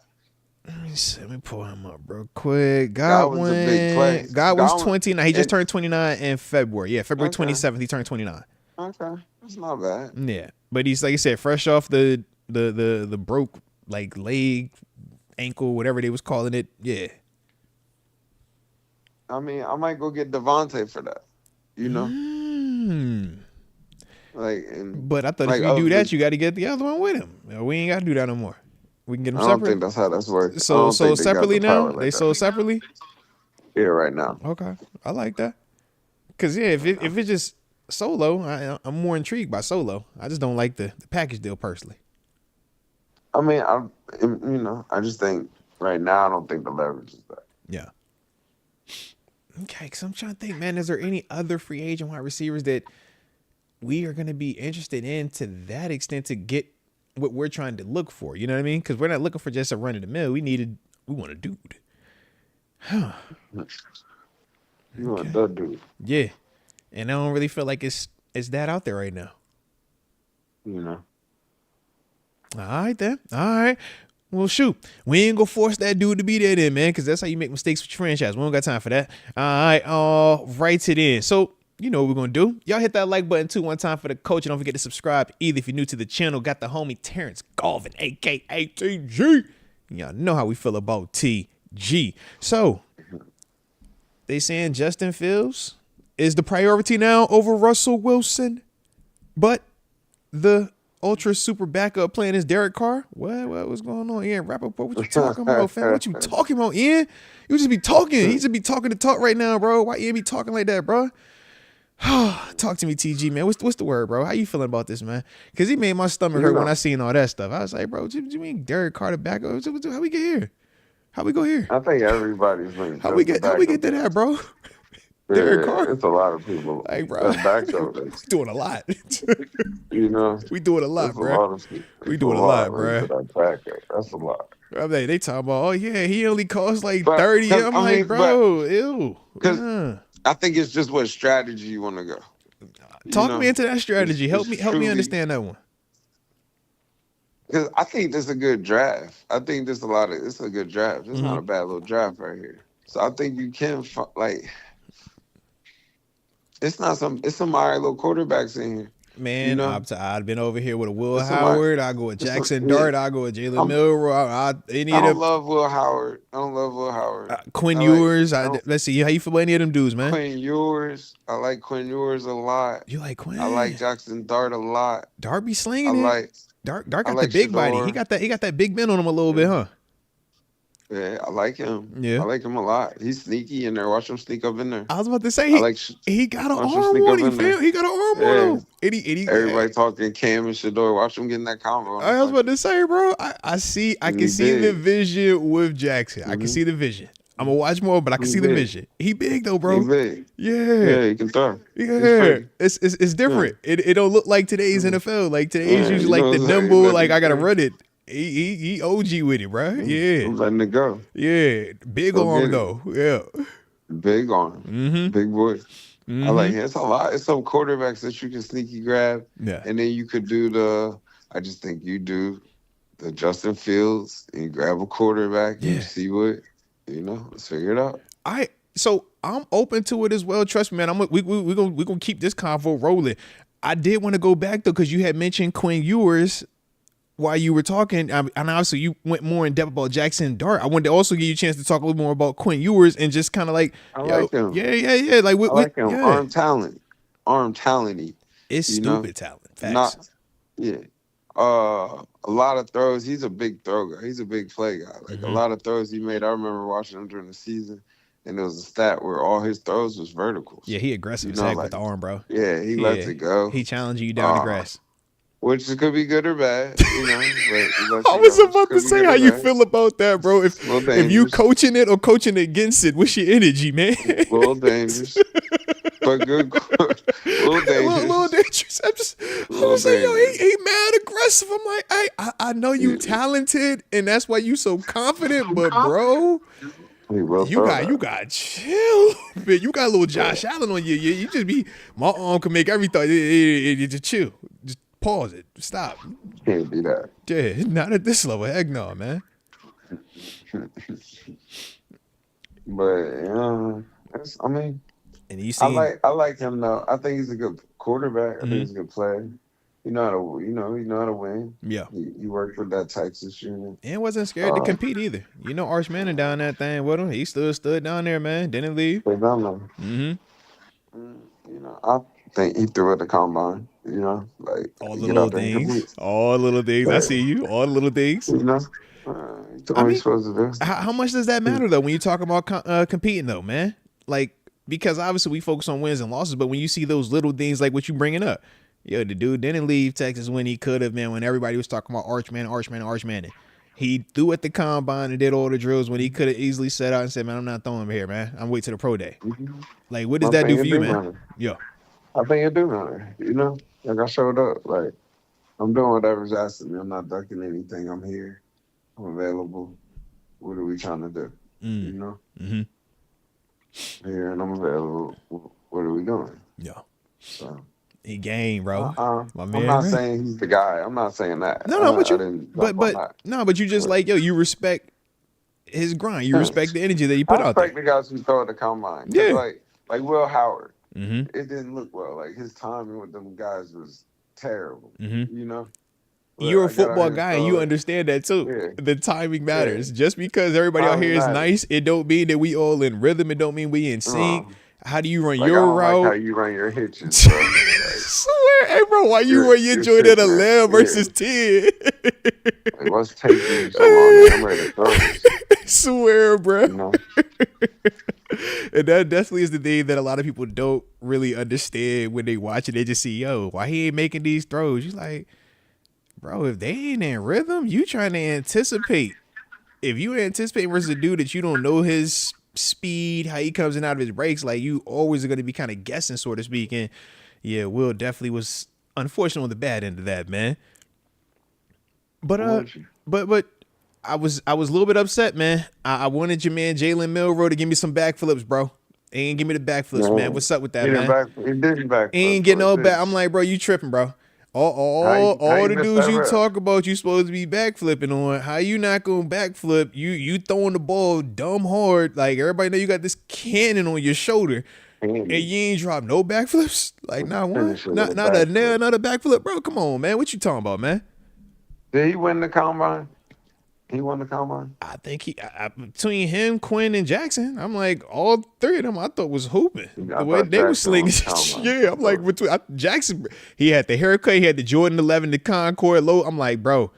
Let me see. Let me pull him up real quick. Godwin's a big play. Godwin's 29. He just turned 29 in February. Yeah, February 27th, he turned 29. Okay, that's not bad. Yeah, but he's like you said, fresh off the broke like leg, ankle, whatever they was calling it. Yeah. I mean, I might go get Devontae for that. You know. But I thought if you do that, you got to get the other one with him. We ain't got to do that no more. We can get them separate. I don't think that's how that's working. So separately now? They sold separately? Yeah, right now. Okay. I like that. Because, yeah, if it's just solo, I'm more intrigued by solo. I just don't like the package deal personally. I mean, I just think right now I don't think the leverage is there. Yeah. Okay, because I'm trying to think, man, is there any other free agent wide receivers that we are going to be interested in to that extent to get what we're trying to look for? You know what I mean? Because we're not looking for just a run of the mill. We want a dude. Huh. You want the dude. Yeah. And I don't really feel like it's that out there right now. You know. All right, then. All right. Well, shoot. We ain't gonna force that dude to be there then, man, because that's how you make mistakes with your franchise. We don't got time for that. All right. Right to the end. So, you know what we're going to do. Y'all hit that like button too one time for the coach. And don't forget to subscribe either if you're new to the channel. Got the homie Terence Garvin, a.k.a. TG. Y'all know how we feel about TG. So, they saying Justin Fields is the priority now over Russell Wilson. But the ultra super backup plan is Derek Carr. What's going on, Ian Rappaport? What you talking about, fam? What you talking about, Ian? You just be talking. He just be talking to talk right now, bro. Why Ian be talking like that, bro? Talk to me, TG, man. What's the word, bro? How you feeling about this, man? Because he made my stomach hurt when I seen all that stuff. I was like, bro, do you mean Derek Carr back up? How we get here? How we go here? I think everybody's been. How we get to that, bro? Derek Carr. It's a lot of people. Like, bro, we doing a lot. You know, we doing a lot, bro. We doing a lot, bro. That's a lot. I mean, they talking about, oh yeah, he only costs like 30. I'm like, bro, ew. Because I think it's just what strategy you want to go. Talk me into that strategy. Help me understand that one. Because I think this is a good draft. I think it's a good draft. It's not a bad little draft right here. So I think you can it's some all right little quarterbacks in here. Man, you know? I've been over here with a Will Howard. I go with Jackson Dart. I go with Jalen Milroe. I don't love Will Howard. Quinn Ewers. Let's see. How you feel about any of them dudes, man? Quinn Ewers. I like Quinn Ewers a lot. You like Quinn? I like Jackson Dart a lot. Dart be slinging it. Dart got the big body. He got that big bend on him a little bit, huh? Yeah, I like him. Yeah. I like him a lot. He's sneaky in there. Watch him sneak up in there. I was about to say, he got an arm on him, fam. He got an arm on him. Everybody talking Cam and Shador. Watch him get in that combo. I was about to say, bro, I can see the vision with Jackson. I can see the vision. I'm going to watch more, but I can see the vision. He big, though, bro. He big. Yeah, he can throw. Yeah. It's different. Yeah. It don't look like today's NFL. Like, today's usually like the nimble, like, I got to run it. He OG with it, bro. Yeah. I'm letting it go. Yeah. Big arm, though. Yeah. Big arm. Big boy. I like it. It's a lot. It's some quarterbacks that you can sneaky grab. Yeah. And then you could do I just think you do the Justin Fields and you grab a quarterback and you see what, let's figure it out. So I'm open to it as well. Trust me, man. We're gonna keep this convo rolling. I did want to go back though, because you had mentioned Quinn Ewers while you were talking, and obviously you went more in depth about Jackson Dart. I wanted to also give you a chance to talk a little more about Quinn Ewers and just kind of like, like him. Yeah. Like, I like him. Yeah. Arm talent. It's stupid talent. Facts. A lot of throws. He's a big throw guy. He's a big play guy. Like a lot of throws he made. I remember watching him during the season, and there was a stat where all his throws was verticals. Yeah, he aggressive as heck with the arm, bro. Yeah, he lets it go. He challenging you down the grass. Which could be good or bad, But I was about to say how you feel about that, bro. If you coaching it or coaching against it, what's your energy, man? A little dangerous, but good. A little dangerous. I'm saying, yo, he mad aggressive. I'm like, I know you talented, and that's why you so confident, but bro, He will You throw got that. chill, man. You got a little Josh Allen on you. You just be, my arm can make everything. Just chill. Just pause it. Stop. Can't be that. Yeah, not at this level. Heck no, man. But I mean, And you seen, I like him though. I think he's a good quarterback. I think Mhm. he's a good player. You know how to you know how to win. Yeah. He worked with that Texas unit. And wasn't scared to compete either. You know, Arch Manning down that thing with him. He stood down there, man. Didn't leave. They done them. You know, I think he threw at the combine. You know, like All the get little out there and things. compete. All the little things. I But, see you. All the little things. you know, he doing I what he's mean, supposed to do. how much does that matter though when you talk about competing though, man? Like, because obviously we focus on wins and losses, but when you see those little things like what you bringing up, yo, the dude didn't leave Texas when he could have, man. When everybody was talking about Arch Manning, he threw at the combine and did all the drills when he could have easily set out and said, "Man, I'm not throwing him here, man. I'm waiting to the pro day." Like, what does I that do think for it you, do man? matter. Yo, I think it do matter. You know, like I showed up. Like I'm doing whatever's asked of me. I'm not ducking anything. I'm here. I'm available. What are we trying to do? You know, here and I'm available. What are we doing? yo, So. he game, bro. My I'm man, not right? saying he's the guy. I'm not saying that. No, I'm with I you. didn't But jump on that. no, but you just But like, yo, you respect his grind. You respect the energy that he I put out there. respect the guys who throw at the combine. Yeah. Like Will Howard, Mm-hmm. it didn't look well. Like his timing with them guys was terrible. Mm-hmm. You know, You're a I got out football here guy and throw you it. understand that too. Yeah. The timing matters. Yeah. Just because everybody out here Timing is matters. nice, it don't mean that we all in rhythm. It don't mean we in sync. Uh, How do you run Like I your don't like how route? you run your hitches, bro. Like, Swear, hey bro, why you run your you're joint at sitting there. 11 versus 10? Like, what's taking you so long? Man? I'm ready to throw this. Swear, bro. You know? And that definitely is the thing that a lot of people don't really understand when they watch it. They just see, yo, why he ain't making these throws? You like, bro, if they ain't in rhythm, you trying to anticipate. If you anticipate versus a dude that you don't know his speed, how he comes in out of his breaks, like you always are going to be kind of guessing, so to speak. And yeah, Will definitely was unfortunate on the bad end of that, man. But I was a little bit upset, man. I wanted your man Jalen Milroe to give me some backflips, bro. He ain't give me the backflips, man. What's up with that, man? He didn't back. He ain't getting no back. I'm like, bro, you tripping, bro. All the dudes you talk about, you supposed to be backflipping on. How you not gonna backflip? You throwing the ball dumb hard. Like everybody know you got this cannon on your shoulder, and you ain't drop no backflips. Like not one, not a nail, not a backflip, bro. Come on, man. What you talking about, man? Did he win the combine? He won the combine? I think between him, Quinn, and Jackson, I'm like, all three of them I thought was hooping. The way they were slinging. Yeah, I'm like, Jackson, he had the haircut, he had the Jordan 11, the Concord low. I'm like, bro,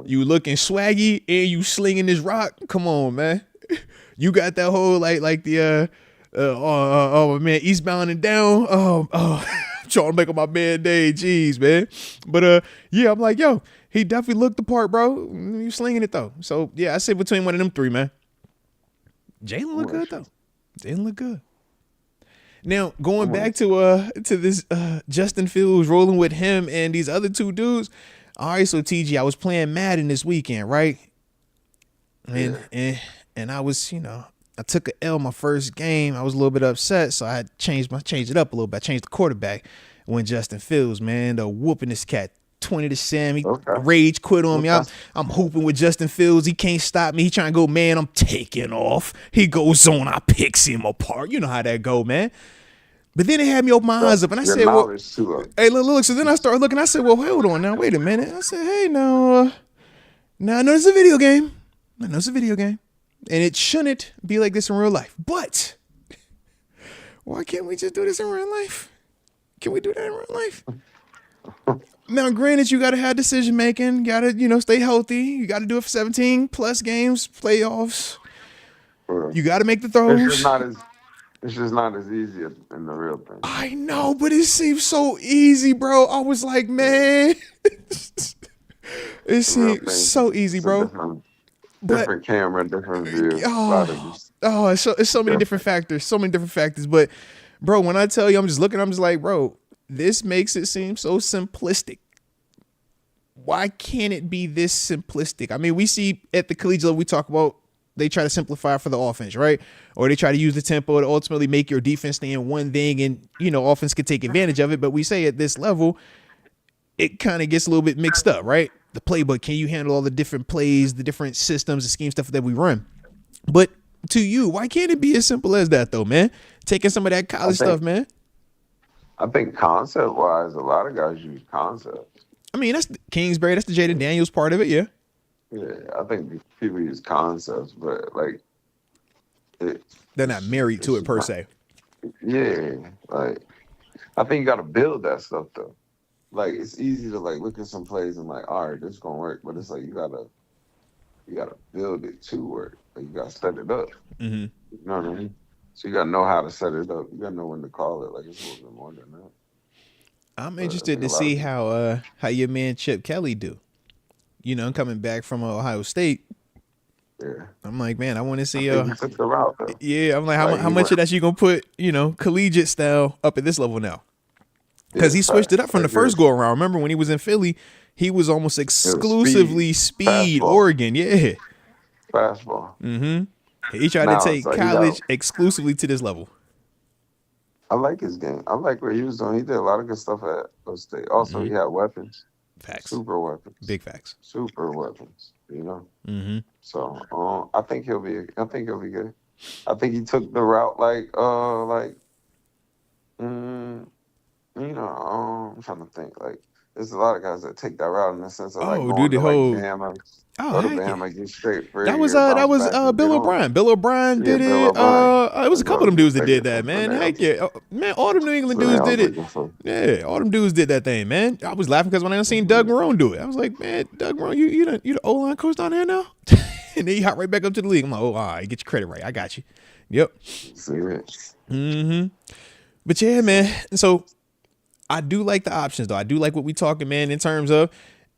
you looking swaggy and you slinging this rock. Come on, man. You got that whole, like the, man, eastbound and down. I'm trying to make up my man day. Jeez, man. But, yeah, I'm like, yo, he definitely looked the part, bro. You slinging it, though. So, yeah, I say between one of them three, man. Jalen look good, though. Jalen look good. Now, going back to this Justin Fields rolling with him and these other two dudes. All right, so, TG, I was playing Madden this weekend, right? And I was, I took an L my first game. I was a little bit upset, so I changed it up a little bit. I changed the quarterback when Justin Fields, man, the whooping this cat. 20 to Sam. He rage quit on me. I'm hooping with Justin Fields. He can't stop me. He trying to go, man, I'm taking off. He goes on. I picks him apart. You know how that go, man. But then it had me open my eyes up, and I said, well, hey, look. So then I started looking. I said, well, hold on now. Wait a minute. I said, hey, now I know it's a video game. I know it's a video game. And it shouldn't be like this in real life. But why can't we just do this in real life? Can we do that in real life? Now, granted, you got to have decision making. Got to, stay healthy. You got to do it for 17 plus games, playoffs. You got to make the throws. It's just not as easy in the real thing. I know, but it seems so easy, bro. I was like, man, it seems so easy, bro. Different camera, different view. It's so many different factors. So many different factors. But, bro, when I tell you, I'm just like, bro, this makes it seem so simplistic. Why can't it be this simplistic? I mean, we see at the collegiate level, we talk about they try to simplify for the offense, right? Or they try to use the tempo to ultimately make your defense stay in one thing, and offense can take advantage of it. But we say at this level, it kind of gets a little bit mixed up, right? The playbook, can you handle all the different plays, the different systems, the scheme stuff that we run? But to you, why can't it be as simple as that, though, man? Taking some of that college stuff, man. I think concept-wise, a lot of guys use concepts. I mean, that's the Kingsbury, that's the Jaden Daniels part of it, yeah. Yeah, I think people use concepts, but like they're not married to it per se. Yeah, like I think you got to build that stuff though. Like it's easy to like look at some plays and like, all right, this is gonna work, but it's like you gotta build it to work. Like you gotta set it up. Mm-hmm. You know what I mean? So you gotta know how to set it up. You gotta know when to call it. Like it's a little bit more than that. I'm interested to see how your man Chip Kelly do. Coming back from Ohio State. Yeah. I'm like, man, I want to see. He took the route, though. Yeah, I'm like, how much of that you gonna put, collegiate style up at this level now? Because he switched it up from the first go around. Remember when he was in Philly, he was almost exclusively speed Oregon. Yeah. Fastball. Mm-hmm. He tried to take college exclusively to this level. I like his game. I like what he was doing. He did a lot of good stuff at Ohio State. Also, he had weapons. Facts. Super weapons. Big facts. Super weapons. Mm-hmm. So I think he'll be good. I think he took the route I'm trying to think. Like there's a lot of guys that take that route in the sense of like going to Bama. Go to Bama, get straight free. That was Bill O'Brien. Bill O'Brien did it. It was a couple of them dudes that did that, man. Heck yeah, man. All them New England dudes did it. Yeah, all them dudes did that thing, man. I was laughing because when I seen Doug Marrone do it, I was like, man, Doug Marrone, you the O-line coach down there now? And then he hop right back up to the league. I'm like, oh, all right, get your credit right. I got you. Yep. Mm-hmm. But yeah, man. So I do like the options, though. I do like what we talking, man, in terms of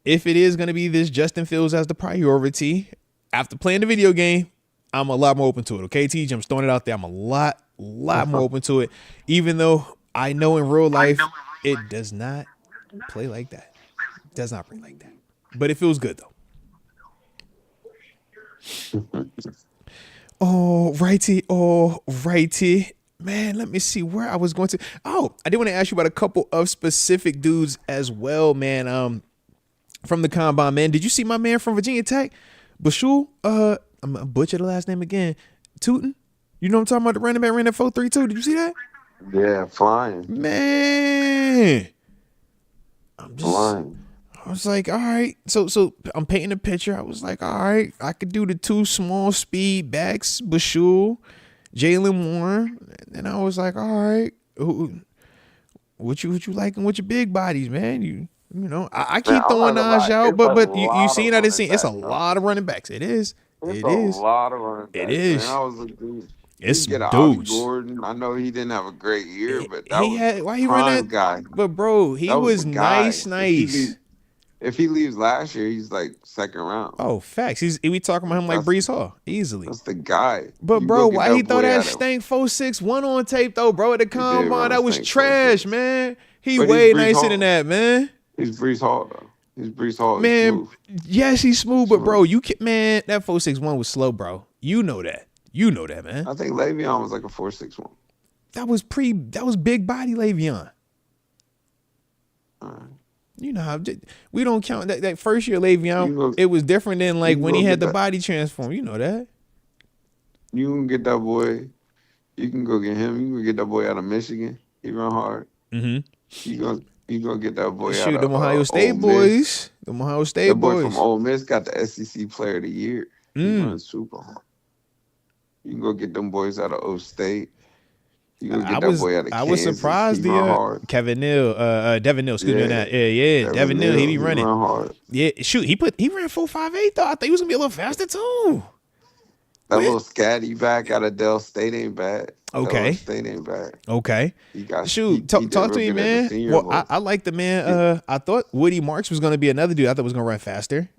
if it is going to be this Justin Fields as the priority, after playing the video game, I'm a lot more open to it. Okay, TJ, I'm throwing it out there. I'm a lot more open to it, even though I know in real life it does not play like that. It does not play like that. But it feels good, though. All righty. Man, let me see where I was going to. Oh, I did want to ask you about a couple of specific dudes as well, man. From the combine, man. Did you see my man from Virginia Tech? Bashul? I'm gonna butcher the last name again. Tootin? You know what I'm talking about? The running back ran that 4.32. Did you see that? Yeah, flying. Man. Flying. I was like, all right. So I'm painting a picture. I was like, all right, I could do the two small speed backs, Bashul, Jalen Warren. And I was like, all right, what you liking with your big bodies, man? I keep throwing Naj out, but you seen I didn't see. It's a lot of running backs. It is. It's a lot of running backs. It is. Man, I was looking. It's dudes. Gordon. I know he didn't have a great year, but why he run that guy? But bro, he was nice. If he leaves last year, he's like second round. Oh, facts. We talking about him like Breece Hall easily. That's the guy. But bro, why he throw that stank 4.61 on tape though, bro? At the combine, that was trash, man. He way nicer than that, man. He's Breece Hall though. He's Breece Hall. Man, yes, he's smooth, but bro, that 4.61 was slow, bro. You know that, man. I think Le'Veon was like a 4.61. That was big body Le'Veon. You know how we don't count that first year Le'Veon. It was different than like when he had the body transform. You know that. You can get that boy. You can go get him. You can get that boy out of Michigan. He run hard. Mm-hmm. You gonna get that boy out of them Ohio State boys. Them Ohio State boys. Boy from Ole Miss got the SEC Player of the Year. He runs super hard. You can go get them boys out of O State. You can get that boy out of Kansas. I was surprised Devin Neal, excuse me on that. Yeah. Devin Neal, he be running. Run hard. Yeah, shoot, he ran 4.58 though. I thought he was gonna be a little faster too. That little scatty back out of Dell State ain't bad. Okay. State ain't bad. Okay. Talk to me, man. Well, I like the man. I thought Woody Marks was gonna be another dude. I thought was gonna run faster.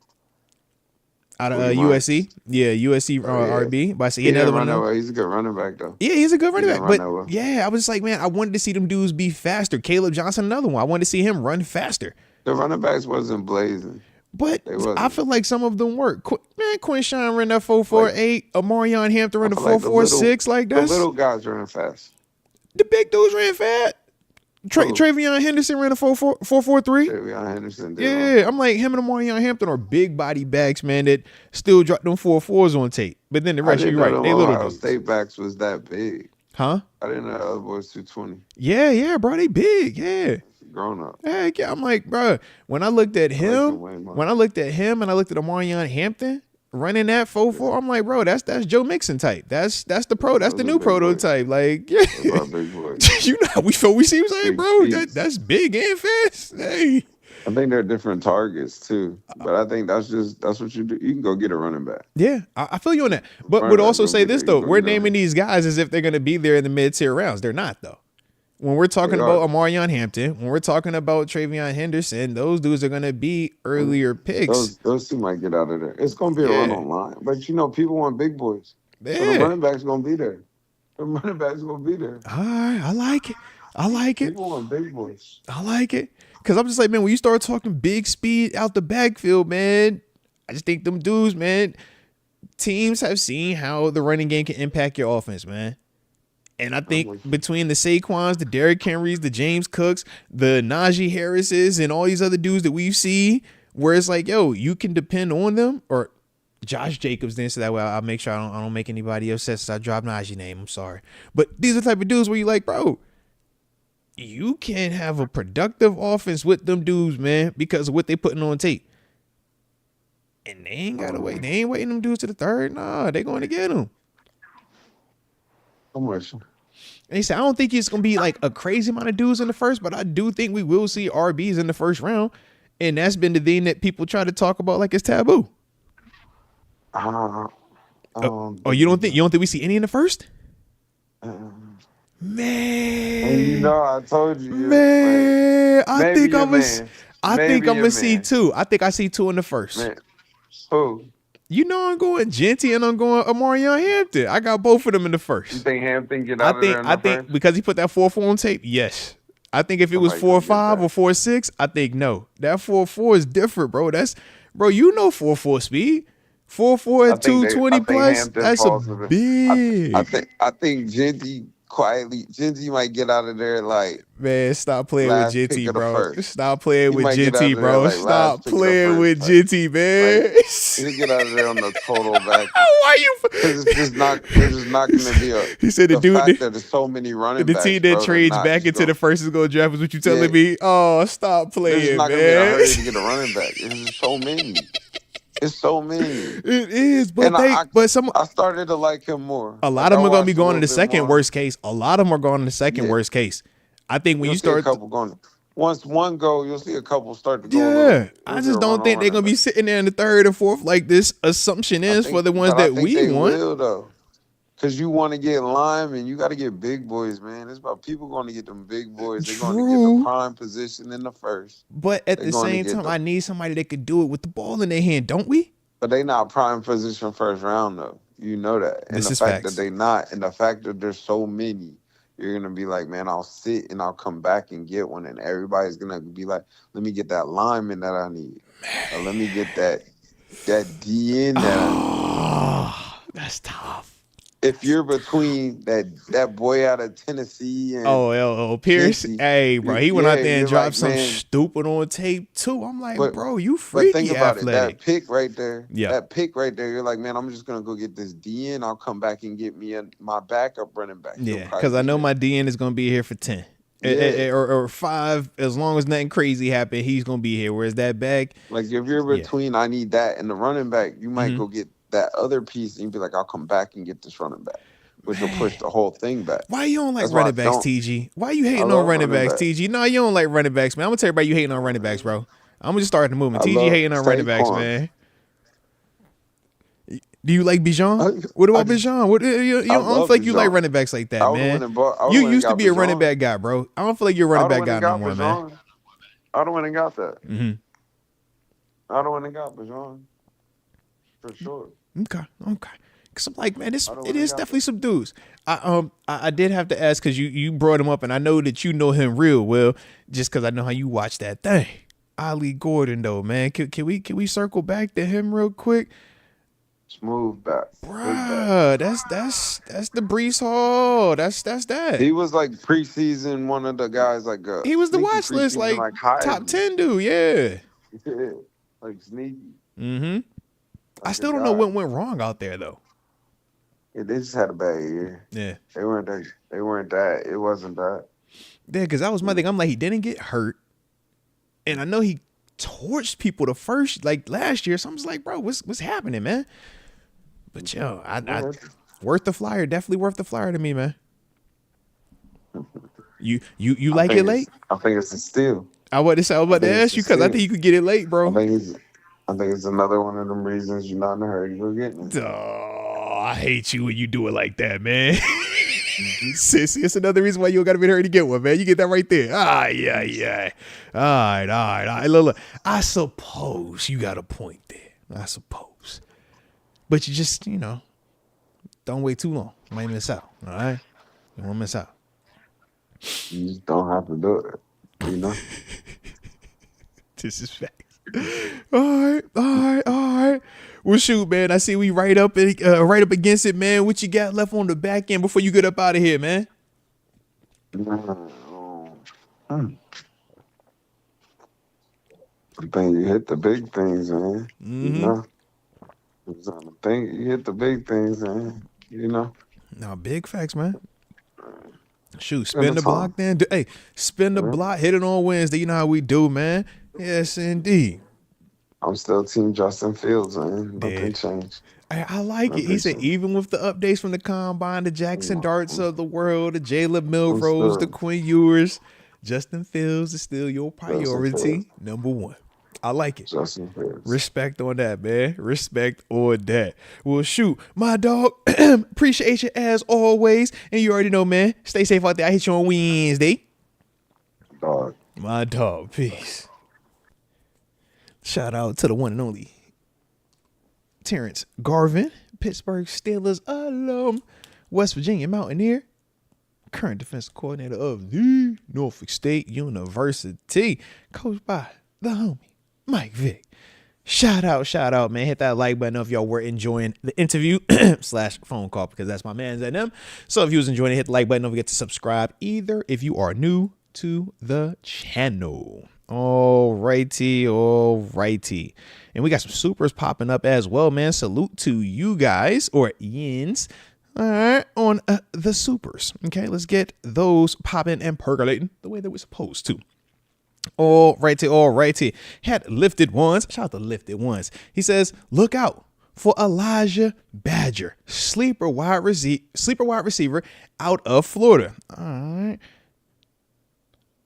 Out of USC. Yeah, USC RB. But I see another one. He's a good running back, though. Yeah, he's a good running back. But yeah, I was like, man, I wanted to see them dudes be faster. Caleb Johnson, another one. I wanted to see him run faster. The running backs wasn't blazing. But They I wasn't. feel like some of them work. Man, Quinshawn ran that 4.48. Amarion Hampton ran the I feel like 4.46. Like the that's little guys ran fast. the big dudes ran fast. Who? Travion Henderson ran a 4.43. Davion Henderson did. Yeah, I'm like him and Amarion Hampton are big body backs, man, that still drop them 4.4s on tape. But then the I rest, didn't you're know right, them they little Ohio dudes. State backs was that big. Huh? I didn't know the other boys 220. Yeah, bro, they big. Yeah. Grown up. Heck yeah. I'm like, bro, when I looked at them him, way more. when I looked at him and I looked at Amarion Hampton running that 4.4, I'm like, bro, that's Joe Mixon type. That's the pro. That's the Those are new big boys. prototype. Like, yeah. Those are big boys. You know how we feel. We see like, Big bro, feet. that's big and fast. Hey. I think they're different targets too, but I think that's what you do. You can go get a running back. Yeah, I feel you on that. But Running would back also gonna say be this there. You though: go we're get them. naming these guys as if they're going to be there in the mid-tier rounds. They're not though. When we're talking They about are. Amarion Hampton, when we're talking about Travion Henderson, those dudes are going to be earlier picks. Those two might get out of there. It's gonna be a run Yeah. online, but people want big boys. So the Yeah. running back's gonna be there. The running back's gonna be there. All right, I like it. I like it. People want big boys. I like it. Because I'm just like, man, when you start talking big speed out the backfield, man, I just think them dudes, man, teams have seen how the running game can impact your offense, man. And I think between the Saquons, the Derrick Henrys, the James Cooks, the Najee Harrises, and all these other dudes that we've seen, where it's like, yo, you can depend on them, or Josh Jacobs, then so that way I'll make sure I don't make anybody upset since I dropped Najee name. I'm sorry. But these are the type of dudes where you're like, bro, you can have a productive offense with them dudes, man, because of what they putting on tape. And they ain't got to wait. They ain't waiting them dudes to the third. Nah, they going to get them. How much? And he said, I don't think it's going to be like a crazy amount of dudes in the first, but I do think we will see RBs in the first round. And that's been the thing that people try to talk about like it's taboo. You don't think we see any in the first? Man. And I told you. Man, I think I'm going to see man. two. I think I see two in the first. Man. Who? I'm going Genty and I'm going Amarion Hampton. I got both of them in the first. You think Hampton get out of there in the I think first? because he put that 4.4 on tape, yes. I think if it was Somebody 4.5 or 4.6, I think no. That 4.4 is different, bro. 4.4 speed. 4.4 at 220 plus. Hampton That's falls a with it. big. I think Genty might get out of there like. Man, stop playing with last pick Genty, of the bro. first. Stop playing He with might get out Genty, of there bro. like Stop last pick of the playing first, with like- Genty, man. He'll get out of there on the total back. Why you? Because it's just not going to be a. He said the the dude fact that- that there's so many running The backs. team that bro, trades they're not back just into gonna- the first is going to draft is what you telling Yeah. me? Oh, stop They're playing, just not going to be in a man. hurry to get a running back. It's just so many. It's so many. It is, but And I started to like him more. a lot of them are going to be going in the to second worst case. A lot of them are going in the second Yeah. worst case. I think when You'll you see a start, couple going. Once one go, you'll see a couple start to go. yeah, I just don't think they're going to be sitting there in the third and fourth like this assumption is for the ones that we want. Will, though. Because you want to get linemen, you got to get big boys, man. It's about people going to get them big boys. They're going to get True. the prime position in the first. But at They're the gonna same get time, them. I need somebody that could do it with the ball in their hand, don't we? But they not prime position first round, though. You know that. And This the is fact facts. that they not, and the fact that there's so many, you're going to be like, man, I'll sit and I'll come back and get one. And everybody's going to be like, let me get that lineman that I need. Or let me get that DN that I need. Oh, that's tough. If you're between that boy out of Tennessee and Pierce. Genty, Hey, bro, he went out there and you're dropped like, something man. stupid on tape too. I'm like, But- bro, you But freaky think about athletic. it, that pick right there. Yeah. That pick right there, you're like, man, I'm just gonna go get this DN. I'll come back and get me my backup running back. He'll Yeah, probably because I be know there. my DN is gonna be here for 10. Yeah. Or 5, as long as nothing crazy happen, he's gonna be here. Whereas that back, Like if you're between, I need that and the running back, you might Mhm. go get that other piece and you'd be like, I'll come back and get this running back, which will push the whole thing back. why you don't like That's why running I backs, don't- TG? Why you hating I on love running running backs, backs. TG? No, you don't like running backs, man. I'm gonna tell everybody you hating on running backs, bro. I'm gonna just start the movement. I TG love hating on running backs, Saquon. man. Do you like Bijan? I- What about I just- Bijan? What you don't love feel like you like Bijan. running backs like that, I would've man. went and bought- I would've You went and used to got be a running Bijan. back guy, bro. I don't feel like you're a running back guy no more, man. I don't want to got that. Mm-hmm. I don't want to got Bijan. For sure. Okay. Cause I'm like, man, I don't it wanna is got definitely some dudes. I did have to ask because you brought him up, and I know that you know him real well, just because I know how you watch that thing. Ollie Gordon though, man. Can we circle back to him real quick? Smooth back. Bruh, that's the Brees Hall. That's that. He was like preseason one of the guys like He was the sneaky watch list, preseason, like top Heisman. 10 dude, yeah. Yeah, like sneaky. Mm-hmm. I Like still a don't know guy. what went wrong out there though. Yeah, they just had a bad year. Yeah. They weren't that. It wasn't that. Yeah, because that was my thing. I'm like, he didn't get hurt. And I know he torched people the first, like last year. So I'm just like, bro, what's happening, man? But yo, I worth the flyer. Definitely worth the flyer to me, man. You like it late? I think it's a steal. I was about to ask you because I think you could get it late, bro. I think it's another one of them reasons you're not in a hurry to go get it. Oh, I hate you when you do it like that, man. Sissy, it's another reason why you don't got to be in a hurry to get one, man. You get that right there. Yeah. All right. Look. I suppose you got a point there. I suppose. But you just, don't wait too long. You might miss out. All right? You won't miss out. You just don't have to do it. This is facts. All right. Well, shoot, man. I see we right up against it, man. What you got left on the back end before you get up out of here, man? I think you hit the big things, man. Mm-hmm. You hit the big things, man. Now, big facts, man. Shoot, spin the block then. Hey, spin the block, hit it on Wednesday. You know how we do, man. Yes, indeed. I'm still Team Justin Fields, man. Nothing changed. I like it. He said, even with the updates from the combine, the Jackson Darts of the world, the Jalen Milrose, the Quinn Ewers, Justin Fields is still your priority, number one. I like it. Justin Fields. Respect on that, man. Respect on that. Well, shoot, my dog. Appreciate you as always. And you already know, man. Stay safe out there. I hit you on Wednesday. Dog. My dog. Peace. Shout out to the one and only Terence Garvin, Pittsburgh Steelers alum, West Virginia Mountaineer, current defensive coordinator of the Norfolk State University, coached by the homie Mike Vick. Shout out, man. Hit that like button if y'all were enjoying the interview / phone call, because that's my man's at them. So if you was enjoying it, hit the like button. Don't forget to subscribe either if you are new to the channel. All righty. And we got some supers popping up as well, man. Salute to you guys, or yins, all right, on the supers. Okay, let's get those popping and percolating the way that we're supposed to. All righty. Had lifted ones. Shout out to lifted ones. He says, look out for Elijah Badger, sleeper wide receiver out of Florida. All right.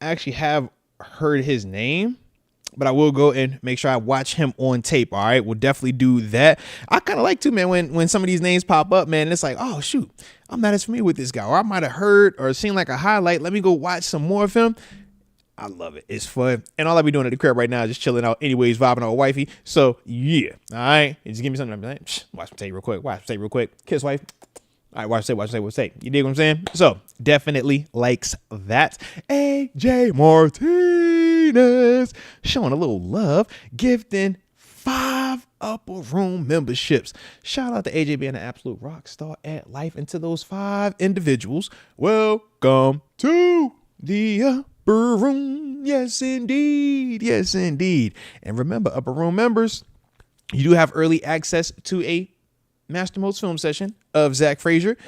I actually have heard his name, but I will go and make sure I watch him on tape. All right, we'll definitely do that. I kind of like to, man, when some of these names pop up, man, it's like, oh shoot, I'm not as familiar with this guy, or I might have heard or seen like a highlight. Let me go watch some more of him. I love it. It's fun. And all I be doing at the crib right now is just chilling out anyways, vibing out with wifey. So yeah, all right, just give me something. I'm like, watch some tape real quick. Kiss wife. All right, watch tape. You dig what I'm saying? So definitely likes that. AJ Martinez showing a little love, gifting 5 upper room memberships. Shout out to AJ being an absolute rock star at life. And to those 5 individuals, welcome to the upper room. Yes, indeed. And remember, upper room members, you do have early access to a Master Moats film session of Zach Frazier,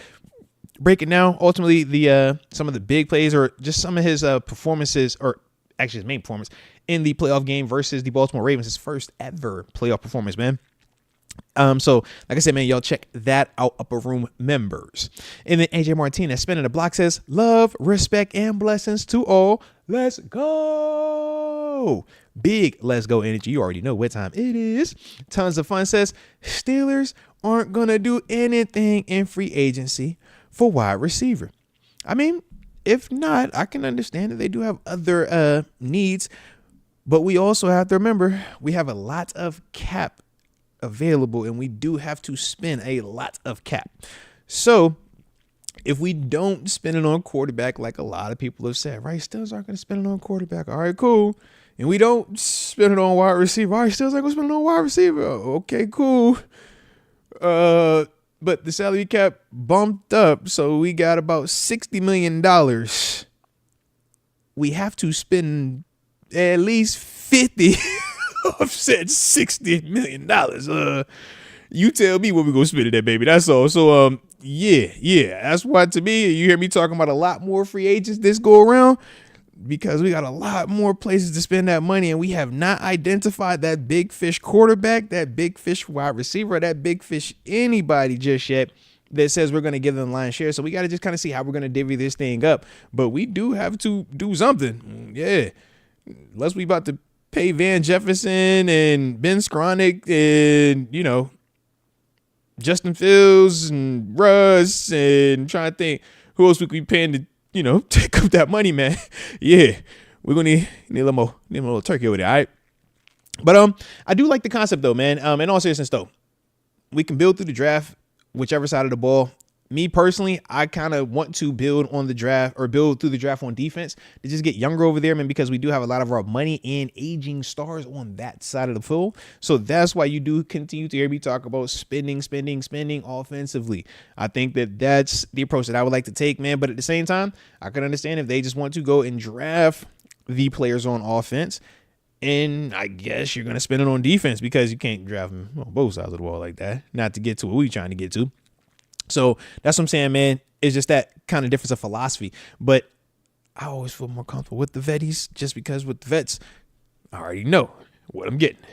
breaking down ultimately the some of the big plays, or just some of his performances, or actually his main performance in the playoff game versus the Baltimore Ravens, his first ever playoff performance, man. So like I said, man, y'all check that out, upper room members. And then AJ Martinez spinning the block says, love, respect, and blessings to all. Let's go. Big let's go energy. You already know what time it is. Tons of fun says, Steelers aren't going to do anything in free agency for wide receiver. I mean, if not, I can understand that they do have other needs, but we also have to remember we have a lot of cap available, and we do have to spend a lot of cap. So if we don't spend it on quarterback, like a lot of people have said, right, Steelers aren't going to spend it on quarterback. All right, cool. and we don't spend it on wide receiver. All right, Steelers like, we're spending it on wide receiver. Okay, cool. But the salary cap bumped up, so we got about $60 million. We have to spend at least 50 of said $60 million. You tell me what we're gonna spend it at, baby. That's all. So yeah. That's why, to me, you hear me talking about a lot more free agents this go around, because we got a lot more places to spend that money, and we have not identified that big fish quarterback, that big fish wide receiver, that big fish anybody just yet that says we're going to give them the lion's share. So we got to just kind of see how we're going to divvy this thing up. But we do have to do something. Yeah. Unless we about to pay Van Jefferson and Ben Skronik and, Justin Fields and Russ, and trying to think who else we could be paying to, take up that money, man. Yeah. We're going to need a little turkey over there. All right. But I do like the concept, though, man. In all seriousness, though, we can build through the draft, whichever side of the ball. Me personally, I kind of want to build on the draft, or build through the draft on defense, to just get younger over there, man, because we do have a lot of our money and aging stars on that side of the field. So that's why you do continue to hear me talk about spending offensively. I think that that's the approach that I would like to take, man. But at the same time, I can understand if they just want to go and draft the players on offense. And I guess you're going to spend it on defense, because you can't draft them on both sides of the wall like that, not to get to what we're trying to get to. So that's what I'm saying, man. It's just that kind of difference of philosophy. But I always feel more comfortable with the vetties, just because with the vets, I already know what I'm getting.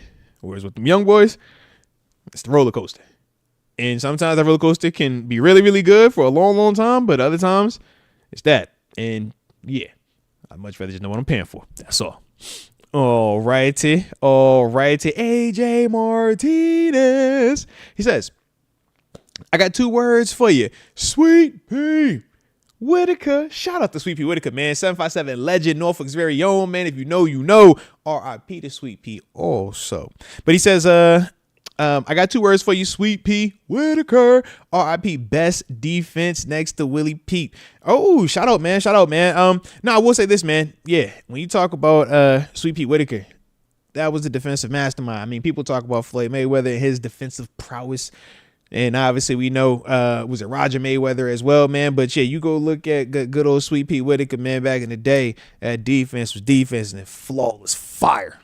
Whereas with them young boys, it's the roller coaster. And sometimes that roller coaster can be really, really good for a long, long time. But other times, it's that. And yeah, I'd much rather just know what I'm paying for. That's all. All righty. AJ Martinez. He says, I got 2 words for you. Sweet Pea Whitaker. Shout out to Sweet Pea Whitaker, man. 757 legend, Norfolk's very own, man. If you know, you know. R.I.P. to Sweet Pea also. But he says, I got 2 words for you, Sweet Pea Whitaker. R.I.P. best defense next to Willie Pete. Oh, shout out, man. No, I will say this, man. Yeah, when you talk about Sweet Pea Whitaker, that was the defensive mastermind. I mean, people talk about Floyd Mayweather and his defensive prowess. And obviously we know, was it Roger Mayweather as well, man? But yeah, you go look at good old Sweet Pea Whitaker, man, back in the day. That defense was defense and flawless fire.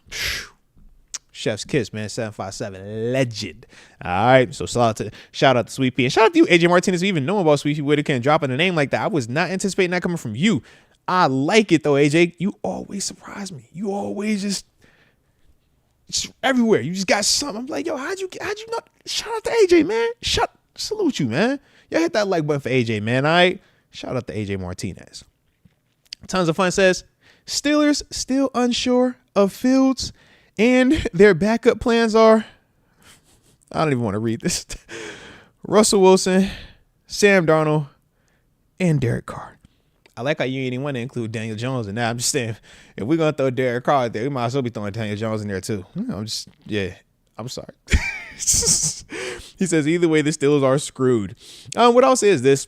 Chef's kiss, man. 757 legend. All right. So shout out to Sweet Pea. And shout out to you, AJ Martinez, for even knowing about Sweet Pea Whitaker and dropping a name like that. I was not anticipating that coming from you. I like it though, AJ. You always surprise me. You always just everywhere. You just got something. I'm like, yo, how'd you not? Shout out to AJ, man. Salute you, man. Y'all hit that like button for AJ, man. All right. Shout out to AJ Martinez. Tons of Fun says, Steelers still unsure of Fields, and their backup plans are, I don't even want to read this, Russell Wilson, Sam Darnold, and Derek Carr. I like how you ain't even want to include Daniel Jones in that. I'm just saying, if we're going to throw Derek Carr out there, we might as well be throwing Daniel Jones in there too. I'm sorry. He says, either way, the Steelers are screwed. What I'll say is this.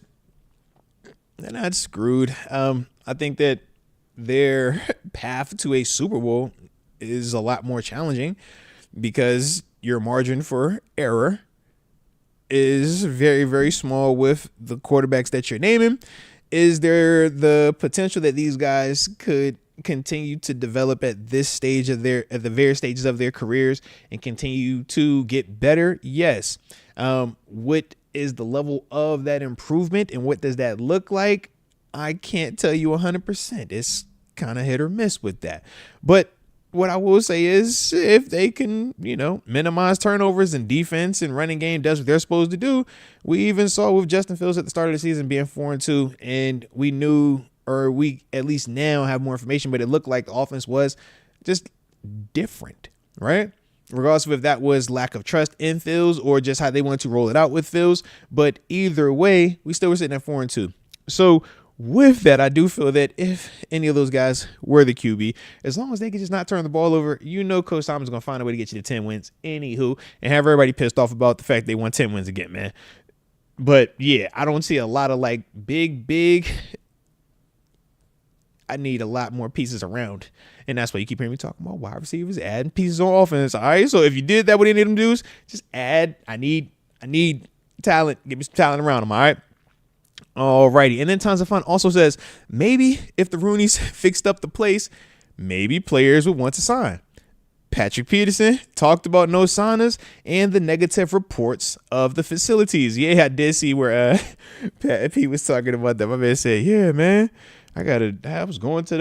They're not screwed. I think that their path to a Super Bowl is a lot more challenging, because your margin for error is very, very small with the quarterbacks that you're naming. Is there the potential that these guys could continue to develop at the various stages of their careers and continue to get better? Yes. What is the level of that improvement, and what does that look like? I can't tell you 100%. It's kind of hit or miss with that. But what I will say is, if they can, minimize turnovers and defense and running game does what they're supposed to do. We even saw with Justin Fields at the start of the season being 4-2, and we knew, or we at least now have more information, but it looked like the offense was just different, right? Regardless of if that was lack of trust in Fields or just how they wanted to roll it out with Fields. But either way, we still were sitting at 4-2. So with that, I do feel that if any of those guys were the QB, as long as they could just not turn the ball over, Coach Tomlin's going to find a way to get you to 10 wins, anywho, and have everybody pissed off about the fact they won 10 wins again, man. But yeah, I don't see a lot of like big. I need a lot more pieces around. And that's why you keep hearing me talking about wide receivers, adding pieces on offense. All right. So if you did that with any of them dudes, just add. I need talent. Give me some talent around them. All right. Alrighty. And then Tons of Fun also says, maybe if the Rooneys fixed up the place, maybe players would want to sign. Patrick Peterson talked about no saunas and the negative reports of the facilities. Yeah, I did see where Pat P was talking about that. My man said, yeah, man, I was going to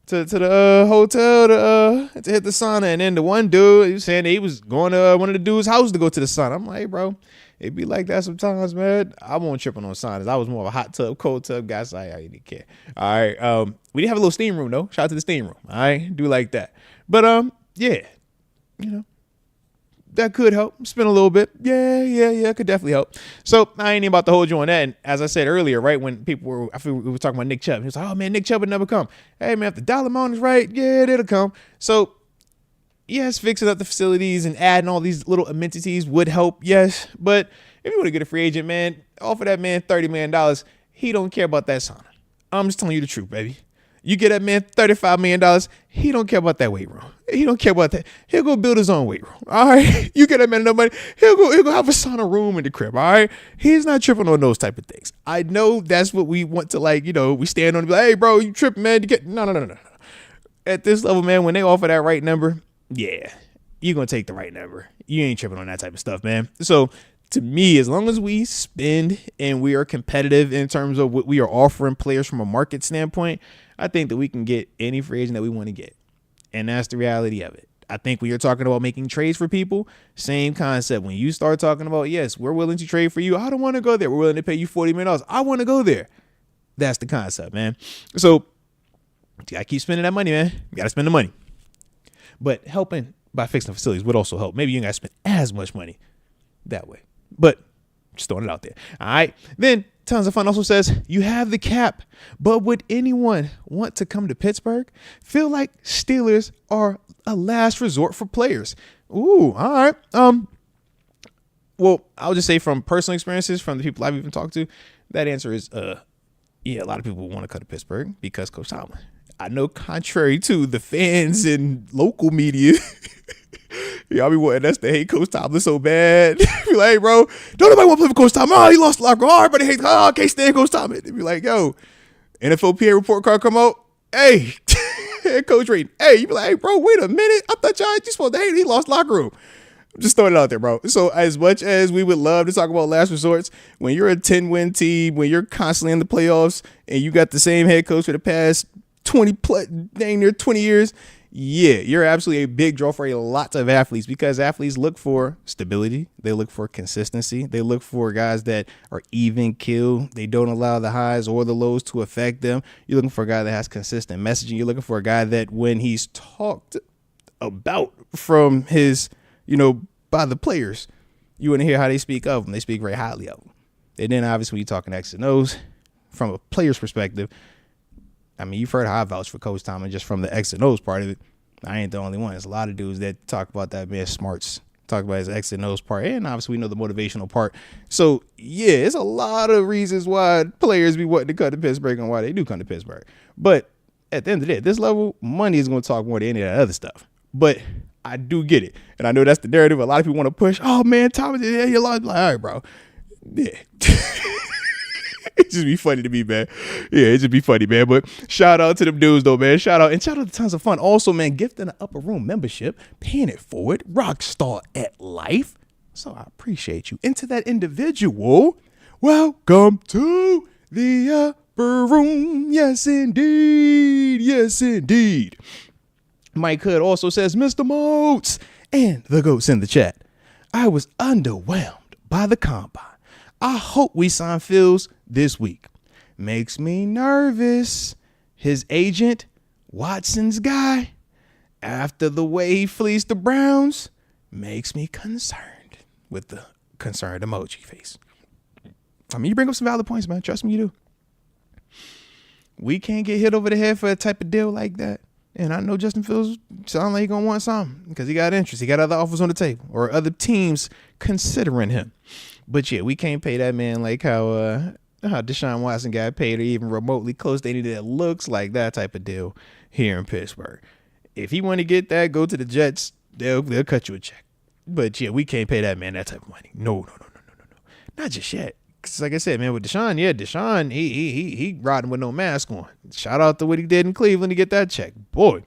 the hotel to hit the sauna, and then the one dude, he was saying he was going to one of the dude's house to go to the sauna. I'm like, hey, bro, it be like that sometimes, man. I won't tripping on saunas. I was more of a hot tub, cold tub guy, so I didn't care. All right, we did have a little steam room though. Shout out to the steam room. All right, do like that. But yeah, that could help. Spin a little bit. Yeah, could definitely help. So I ain't even about to hold you on that. And as I said earlier, right, when people were, I feel we were talking about Nick Chubb. He was like, oh man, Nick Chubb would never come. Hey man, if the dollar amount is right, yeah, it'll come. So yes, fixing up the facilities and adding all these little amenities would help. Yes, but if you want to get a free agent, man, offer that man $30 million. He don't care about that sauna. I'm just telling you the truth, baby. You get that man $35 million. He don't care about that weight room. He don't care about that. He'll go build his own weight room. All right. You get that man enough money. He'll go have a sauna room in the crib. All right. He's not tripping on those type of things. I know that's what we want to we stand on and be like, hey, bro, you tripping, man. No. At this level, man, when they offer that right number, yeah, you're going to take the right number. You ain't tripping on that type of stuff, man. So to me, as long as we spend and we are competitive in terms of what we are offering players from a market standpoint, I think that we can get any free agent that we want to get. And that's the reality of it. I think when you're talking about making trades for people, same concept. When you start talking about, yes, we're willing to trade for you. I don't want to go there. We're willing to pay you $40 million. I want to go there. That's the concept, man. So you got to keep spending that money, man. You got to spend the money. But helping by fixing the facilities would also help. Maybe you ain't got to spend as much money that way. But just throwing it out there. All right. Then Tons of Fun also says, you have the cap, but would anyone want to come to Pittsburgh? Feel like Steelers are a last resort for players. Ooh, all right. Well, I'll just say from personal experiences, from the people I've even talked to, that answer is, yeah, a lot of people want to come to Pittsburgh because Coach Tomlin. I know contrary to the fans and local media, y'all be wanting us to hate Coach Tomlin so bad. Be like, hey, bro, don't nobody want to play for Coach Tomlin. Oh, he lost the locker room. Oh, everybody hates. Oh, I can't stand Coach Tomlin. They be like, yo, NFLPA report card come out. Hey, Coach Reed. Hey, you be like, hey, bro, wait a minute. I thought y'all just supposed to hate. He lost the locker room. Just throwing it out there, bro. So as much as we would love to talk about last resorts, when you're a 10-win team, when you're constantly in the playoffs, and you got the same head coach for the past 20 years, yeah, you're absolutely a big draw for a lot of athletes because athletes look for stability. They look for consistency. They look for guys that are even keel. They don't allow the highs or the lows to affect them. You're looking for a guy that has consistent messaging. You're looking for a guy that when he's talked about from his, by the players, you want to hear how they speak of them. They speak very highly of them. And then obviously when you're talking X and O's from a player's perspective, I mean, you've heard how I vouch for Coach Tomlin just from the X and O's part of it. I ain't the only one. There's a lot of dudes that talk about that man smarts, talk about his X and O's part, and obviously we know the motivational part. So, yeah, it's a lot of reasons why players be wanting to come to Pittsburgh and why they do come to Pittsburgh. But at the end of the day, at this level, money is going to talk more than any of that other stuff. But I do get it. And I know that's the narrative a lot of people want to push. Oh, man, Thomas, yeah, you're like, all right, bro. Yeah. It just be funny to me, man. Yeah, it just be funny, man. But shout out to them dudes, though, man. Shout out to Tons of Fun. Also, man, gifting an Upper Room membership, paying it forward, Rockstar at Life. So I appreciate you. And to that individual, welcome to the Upper Room. Yes, indeed. Yes, indeed. Mike Hood also says, Mr. Moats and the goats in the chat. I was underwhelmed by the combine. I hope we sign Fields this week. Makes me nervous. His agent, Watson's guy, after the way he fleeced the Browns, makes me concerned with the concerned emoji face. I mean, you bring up some valid points, man. Trust me, you do. We can't get hit over the head for a type of deal like that. And I know Justin Fields sounds like he's going to want something because he got interest. He got other offers on the table or other teams considering him. But yeah, we can't pay that man like how how Deshaun Watson got paid or even remotely close to anything that looks like that type of deal here in Pittsburgh. If he want to get that, go to the Jets. They'll cut you a check. But yeah, we can't pay that man that type of money. No. Not just yet. Cause like I said, man, with Deshaun, he riding with no mask on. Shout out to what he did in Cleveland to get that check. Boy.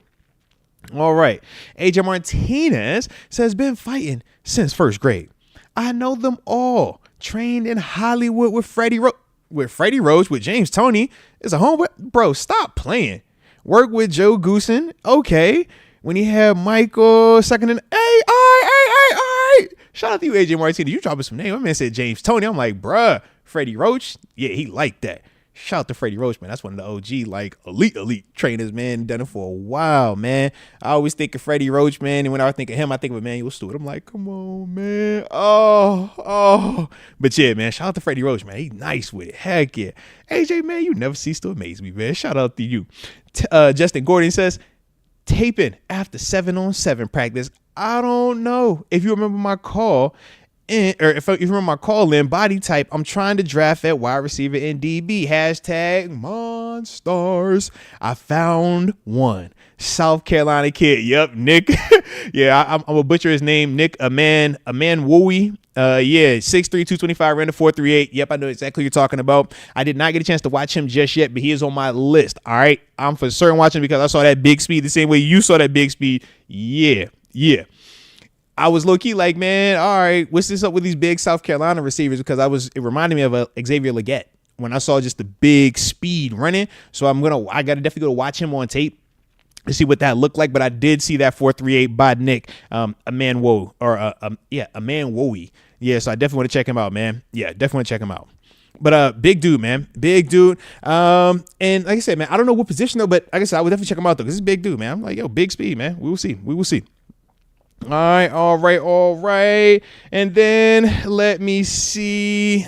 All right. AJ Martinez says, been fighting since first grade. I know them all. Trained in Hollywood with Freddie Roach, with James Toney. Is a homeboy. Bro, stop playing. Work with Joe Goosen. Okay. When he had Michael second and all right. Shout out to you, AJ Martinez. You dropping some names. My man said James Toney. I'm like, bruh, Freddie Roach. Yeah, he liked that. Shout out to Freddie Roach, man. That's one of the OG, like, elite trainers, man. Done it for a while, man. I always think of Freddie Roach, man. And when I think of him, I think of Emmanuel Stewart. I'm like, come on, man. Oh. But yeah, man, shout out to Freddie Roach, man. He's nice with it. Heck yeah. AJ, man, you never cease to amaze me, man. Shout out to you. Justin Gordon says, taping after 7-on-7 practice. I don't know if you remember my call. Or if you remember my call in body type, I'm trying to draft at wide receiver in DB. #Monstars. I found one. South Carolina kid. Yep, Nick. Yeah, I'm gonna butcher his name. Nick Aman Wowie. 6'3", 225, ran a 4.38. Yep, I know exactly what you're talking about. I did not get a chance to watch him just yet, but he is on my list. All right, I'm for certain watching because I saw that big speed the same way you saw that big speed. Yeah. I was low key like, man, all right, what's this up with these big South Carolina receivers? Because it reminded me of Xavier Legette when I saw just the big speed running. So I got to definitely go watch him on tape to see what that looked like. But I did see that 4.38 by Nick, Aman Wowie. Yeah, so I definitely want to check him out, man. Yeah, definitely want to check him out. But big dude, man. Big dude. And like I said, man, I don't know what position though, but like I said, I would definitely check him out though, because this is big dude, man. I'm like, yo, big speed, man. We will see. All right. And then let me see.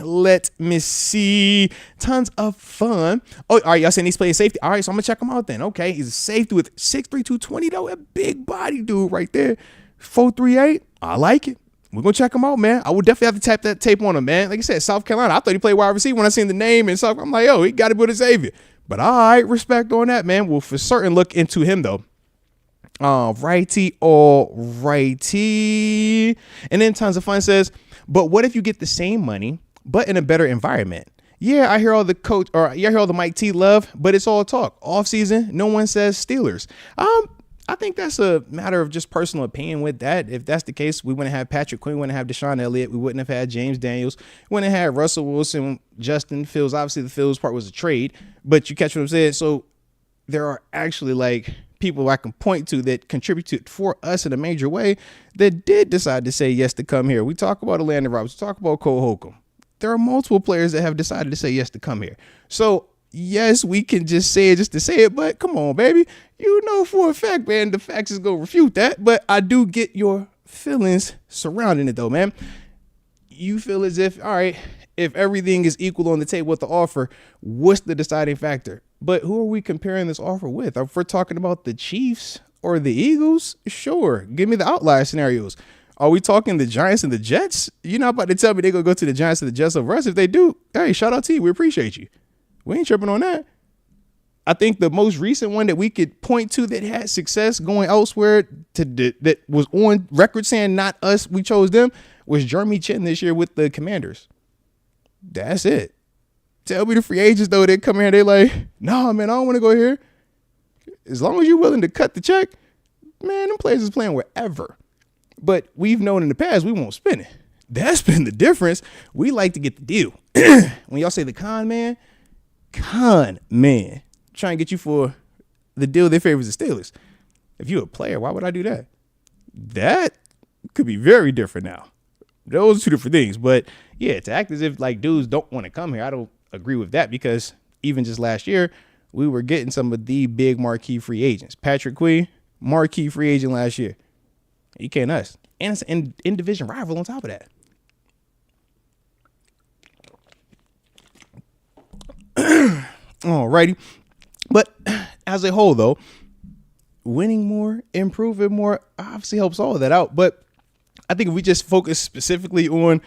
Tons of fun. Oh, all right, y'all saying he's playing safety. All right, so I'm gonna check him out then. Okay, he's a safety with 6'3", 220 though. A big body dude right there. 4.38. I like it. We're gonna check him out, man. I would definitely have to tap that tape on him, man. Like I said, South Carolina. I thought he played wide receiver when I seen the name and stuff. I'm like, yo, he got to be with Xavier. But all right, respect on that, man. We'll for certain look into him though. All righty. And then Tons of Fun says, but what if you get the same money, but in a better environment? Yeah, I hear all the Mike T love, but it's all talk. Off season, no one says Steelers. I think that's a matter of just personal opinion with that. If that's the case, we wouldn't have Patrick Quinn, we wouldn't have Deshaun Elliott, we wouldn't have had James Daniels, we wouldn't have had Russell Wilson, Justin Fields. Obviously, the Fields part was a trade, but you catch what I'm saying? So there are actually like people I can point to that contributed for us in a major way that did decide to say yes to come here. We talk about Landon Roberts, we talk about Cole Holcomb. There are multiple players that have decided to say yes to come here. So yes, we can just say it just to say it, but come on, baby. You know for a fact, man, the facts is going to refute that. But I do get your feelings surrounding it, though, man. You feel as if, all right, if everything is equal on the table with the offer, what's the deciding factor? But who are we comparing this offer with? If we're talking about the Chiefs or the Eagles, sure. Give me the outlier scenarios. Are we talking the Giants and the Jets? You're not about to tell me they're going to go to the Giants and the Jets over us. If they do, hey, shout out to you. We appreciate you. We ain't tripping on that. I think the most recent one that we could point to that had success going elsewhere that was on record saying not us, we chose them, was Jeremy Chin this year with the Commanders. That's it. Tell me the free agents, though, they come here, they like, nah, man, I don't want to go here. As long as you're willing to cut the check, man, them players is playing wherever. But we've known in the past we won't spend it. That's been the difference. We like to get the deal. When y'all say the con man, trying to get you for the deal that favors the Steelers. If you're a player, why would I do that? That could be very different now. Those are two different things. But yeah, to act as if like dudes don't want to come here, I don't agree with that, because even just last year, we were getting some of the big marquee free agents. Patrick Queen, marquee free agent last year. He can't us. And it's an in-division rival on top of that. Alrighty. But as a whole, though, winning more, improving more, obviously helps all of that out. But I think if we just focus specifically on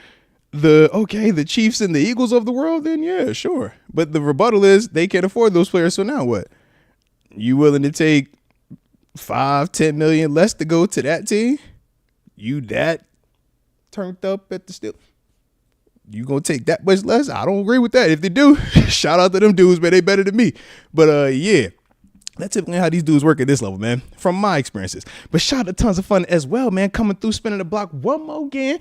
the Chiefs and the Eagles of the world, then yeah, sure. But the rebuttal is they can't afford those players. So now what? You willing to take 5-10 million less to go to that team? You that turned up at the Steelers? You gonna take that much less? I don't agree with that. If they do, shout out to them dudes, man. They better than me. But yeah. That's typically how these dudes work at this level, man, from my experiences. But shout out to Tons of Fun as well, man. Coming through, spinning the block one more again.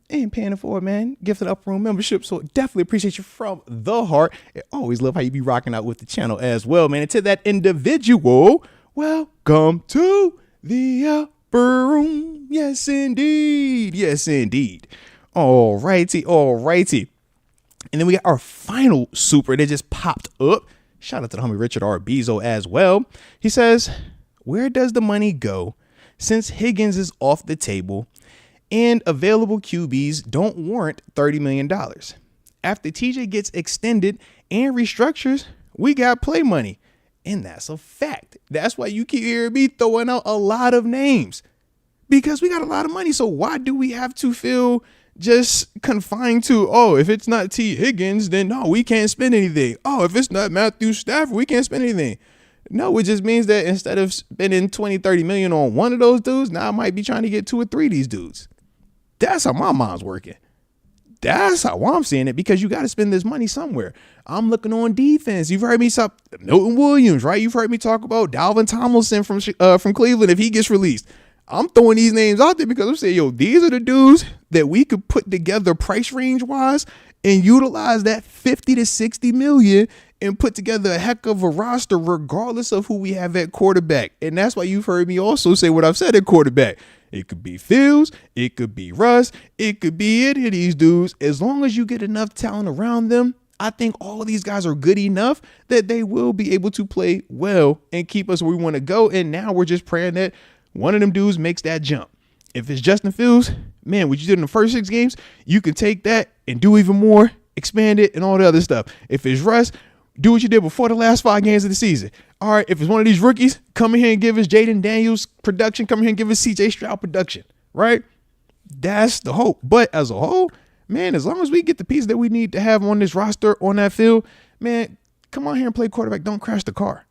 Ain't paying it for it, man. Gifted Upper Room membership. So definitely appreciate you from the heart. I always love how you be rocking out with the channel as well, man. And to that individual, welcome to the Upper Room. Yes, indeed. Yes, indeed. All righty. And then we got our final super that just popped up. Shout out to the homie Richard R. Bezo as well. He says, where does the money go since Higgins is off the table and available QBs don't warrant $30 million? After TJ gets extended and restructures, we got play money. And that's a fact. That's why you keep hearing me throwing out a lot of names, because we got a lot of money. So why do we have to feel just confined to, oh, if it's not T. Higgins, then no, we can't spend anything. Oh, if it's not Matthew Stafford, we can't spend anything. No, it just means that instead of spending 20-30 million on one of those dudes, now I might be trying to get 2 or 3 of these dudes. That's how my mind's working. That's how I'm seeing it, because you got to spend this money somewhere. I'm looking on defense. You've heard me talk Milton Williams, right? You've heard me talk about Dalvin Tomlinson from Cleveland if he gets released. I'm throwing these names out there because I'm saying, yo, these are the dudes that we could put together price range wise and utilize that 50 to 60 million and put together a heck of a roster regardless of who we have at quarterback. And that's why you've heard me also say what I've said at quarterback. It could be Fields, it could be Russ, it could be any of these dudes. As long as you get enough talent around them, I think all of these guys are good enough that they will be able to play well and keep us where we want to go. And now we're just praying that one of them dudes makes that jump. If it's Justin Fields, man, what you did in the first 6 games, you can take that and do even more, expand it, and all the other stuff. If it's Russ, do what you did before the last 5 games of the season. All right, if it's one of these rookies, come in here and give us Jaden Daniels production. Come in here and give us CJ Stroud production, right? That's the hope. But as a whole, man, as long as we get the pieces that we need to have on this roster, on that field, man, come on here and play quarterback. Don't crash the car.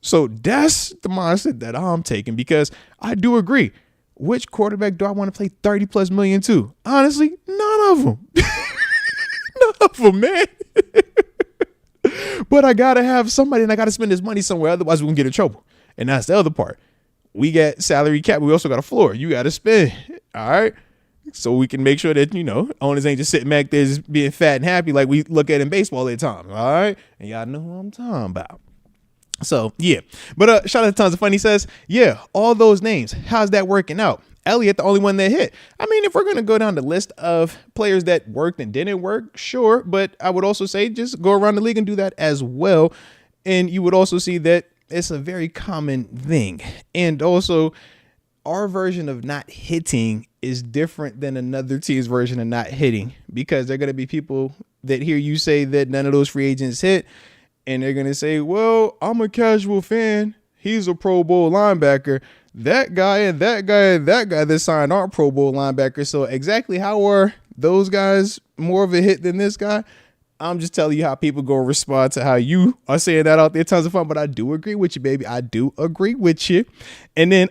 So that's the mindset that I'm taking, because I do agree. Which quarterback do I want to play 30 plus million to? Honestly, none of them. None of them, man. But I got to have somebody, and I got to spend this money somewhere. Otherwise, we're going to get in trouble. And that's the other part. We got salary cap. We also got a floor. You got to spend. All right. So we can make sure that, owners ain't just sitting back there just being fat and happy like we look at in baseball at times. All right. And y'all know who I'm talking about. So, yeah. But shout out to Tons of Fun. He says, yeah, all those names. How's that working out? Elliott, the only one that hit. I mean, if we're going to go down the list of players that worked and didn't work, sure. But I would also say just go around the league and do that as well. And you would also see that it's a very common thing. And also, our version of not hitting is different than another team's version of not hitting, because there are going to be people that hear you say that none of those free agents hit. And they're going to say, well, I'm a casual fan. He's a Pro Bowl linebacker. That guy and that guy and that guy that signed aren't Pro Bowl linebackers. So exactly how are those guys more of a hit than this guy? I'm just telling you how people go respond to how you are saying that out there. Tons of Fun. But I do agree with you, baby. I do agree with you. And then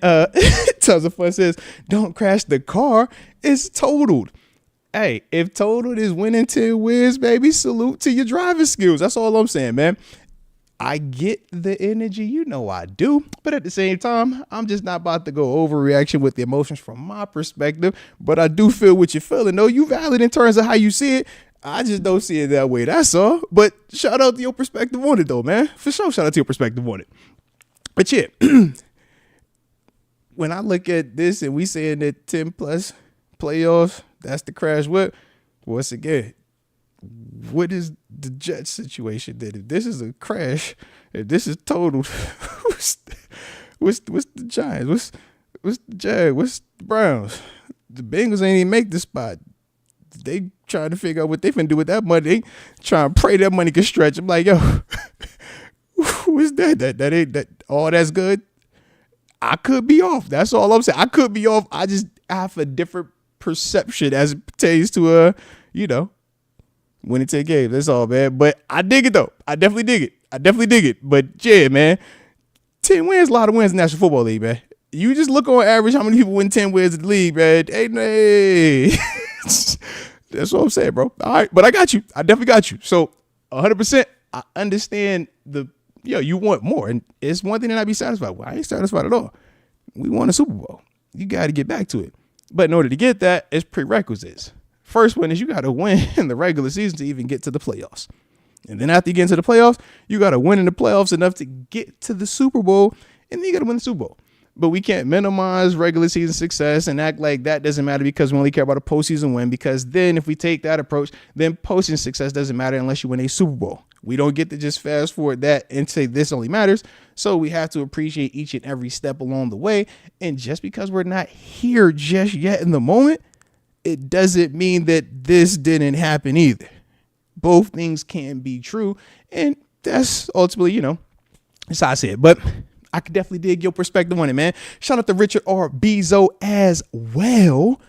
Tons of Fun says, don't crash the car. It's totaled. Hey, if totaled is winning 10 wins, baby, salute to your driving skills. That's all I'm saying, man. I get the energy, I do. But at the same time, I'm just not about to go overreaction with the emotions from my perspective. But I do feel what you're feeling. No, you valid in terms of how you see it. I just don't see it that way. That's all. But shout out to your perspective on it, though, man. For sure, shout out to your perspective on it. But yeah, when I look at this and we saying that 10 plus playoffs, that's the crash. Once again, what is the Jets situation? That if this is a crash, if this is total, what's the Giants? What's the Jag? What's the Browns? The Bengals ain't even make the spot. They trying to figure out what they finna do with that money. They trying to pray that money can stretch. I'm like, yo, who is that? That ain't that. Oh, that's good. I could be off. That's all I'm saying. I could be off. I have a different perception as it pertains to winning 10 games. That's all, man. But I dig it though. I definitely dig it. But yeah, man, 10 wins, a lot of wins in the National Football League, man. You just look on average how many people win 10 wins in the league, man. Hey. That's what I'm saying, bro. All right, but I got you. I definitely got you. So 100%, I understand you want more. And it's one thing that I be satisfied with. I ain't satisfied at all. We won a Super Bowl. You got to get back to it. But in order to get that, it's prerequisites. First one is you got to win in the regular season to even get to the playoffs. And then after you get into the playoffs, you got to win in the playoffs enough to get to the Super Bowl. And then you got to win the Super Bowl. But we can't minimize regular season success and act like that doesn't matter because we only care about a postseason win. Because then if we take that approach, then postseason success doesn't matter unless you win a Super Bowl. We don't get to just fast forward that and say this only matters. So we have to appreciate each and every step along the way. And just because we're not here just yet in the moment, it doesn't mean that this didn't happen either. Both things can be true. And that's ultimately, that's how I see it. But I could definitely dig your perspective on it, man. Shout out to Richard R. Bezo as well.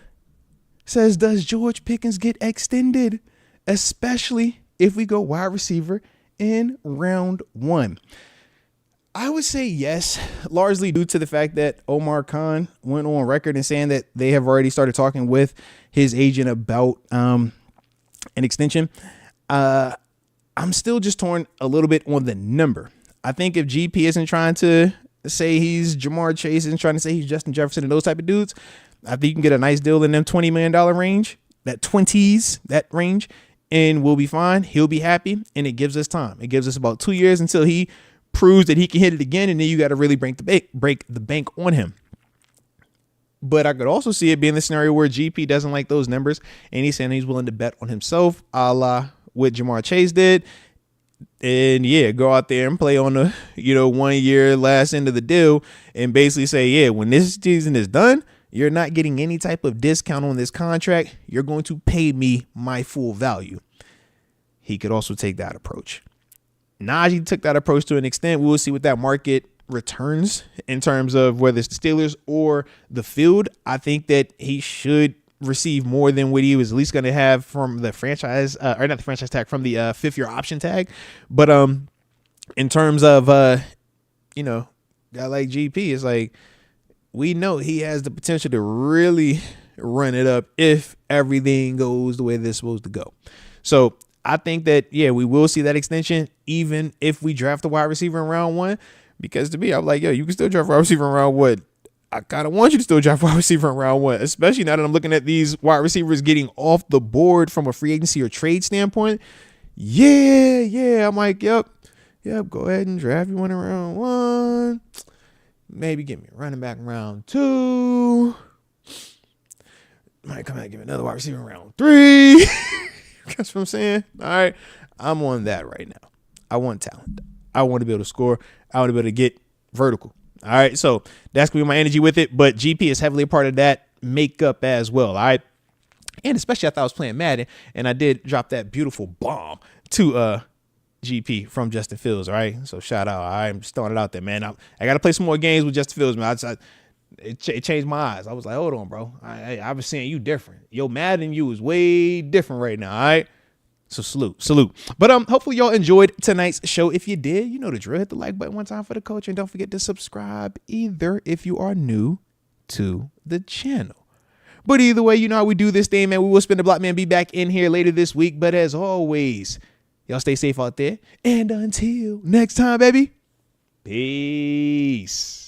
Says, does George Pickens get extended? Especially if we go wide receiver in round 1. I would say yes, largely due to the fact that Omar Khan went on record and saying that they have already started talking with his agent about an extension. I'm still just torn a little bit on the number. I think if GP isn't trying to say he's Jamar Chase and trying to say he's Justin Jefferson and those type of dudes, I think you can get a nice deal in them $20 million range, that 20s, that range, and we'll be fine. He'll be happy, and it gives us time. It gives us about 2 years until he proves that he can hit it again, and then you got to really break the bank on him. But I could also see it being the scenario where GP doesn't like those numbers, and he's saying he's willing to bet on himself, a la what Jamar Chase did. And yeah, go out there and play on the 1 year last end of the deal and basically say, yeah, when this season is done, you're not getting any type of discount on this contract. You're going to pay me my full value. He could also take that approach. Najee took that approach to an extent. We will see what that market returns in terms of whether it's the Steelers or the field. I think that he should receive more than what he was at least going to have from the franchise, or not the franchise tag, from the 5th-year option tag. But in terms of, guy like GP, it's like we know he has the potential to really run it up if everything goes the way this is supposed to go. So I think that, yeah, we will see that extension even if we draft a wide receiver in round 1. Because to me, I'm like, yo, you can still draft a wide receiver in round 1. I kind of want you to still draft wide receiver in round 1, especially now that I'm looking at these wide receivers getting off the board from a free agency or trade standpoint. Yeah. I'm like, yep. Go ahead and draft you one in round 1. Maybe give me a running back in round 2. Might come out and give me another wide receiver in round 3. That's what I'm saying. All right. I'm on that right now. I want talent. I want to be able to score. I want to be able to get vertical. All right, so that's going to be my energy with it, but GP is heavily a part of that makeup as well, all right? And especially after I was playing Madden, and I did drop that beautiful bomb to GP from Justin Fields, all right? So shout out. I'm just throwing it out there, man. I got to play some more games with Justin Fields, man. It changed my eyes. I was like, hold on, bro. I was seeing you different. Yo, Madden, you is way different right now, all right? So salute. But hopefully y'all enjoyed tonight's show. If you did, you know the drill. Hit the like button one time for the coach. And don't forget to subscribe either if you are new to the channel. But either way, you know how we do this thing, man. We will spin the block, man. Be back in here later this week. But as always, y'all stay safe out there. And until next time, baby. Peace.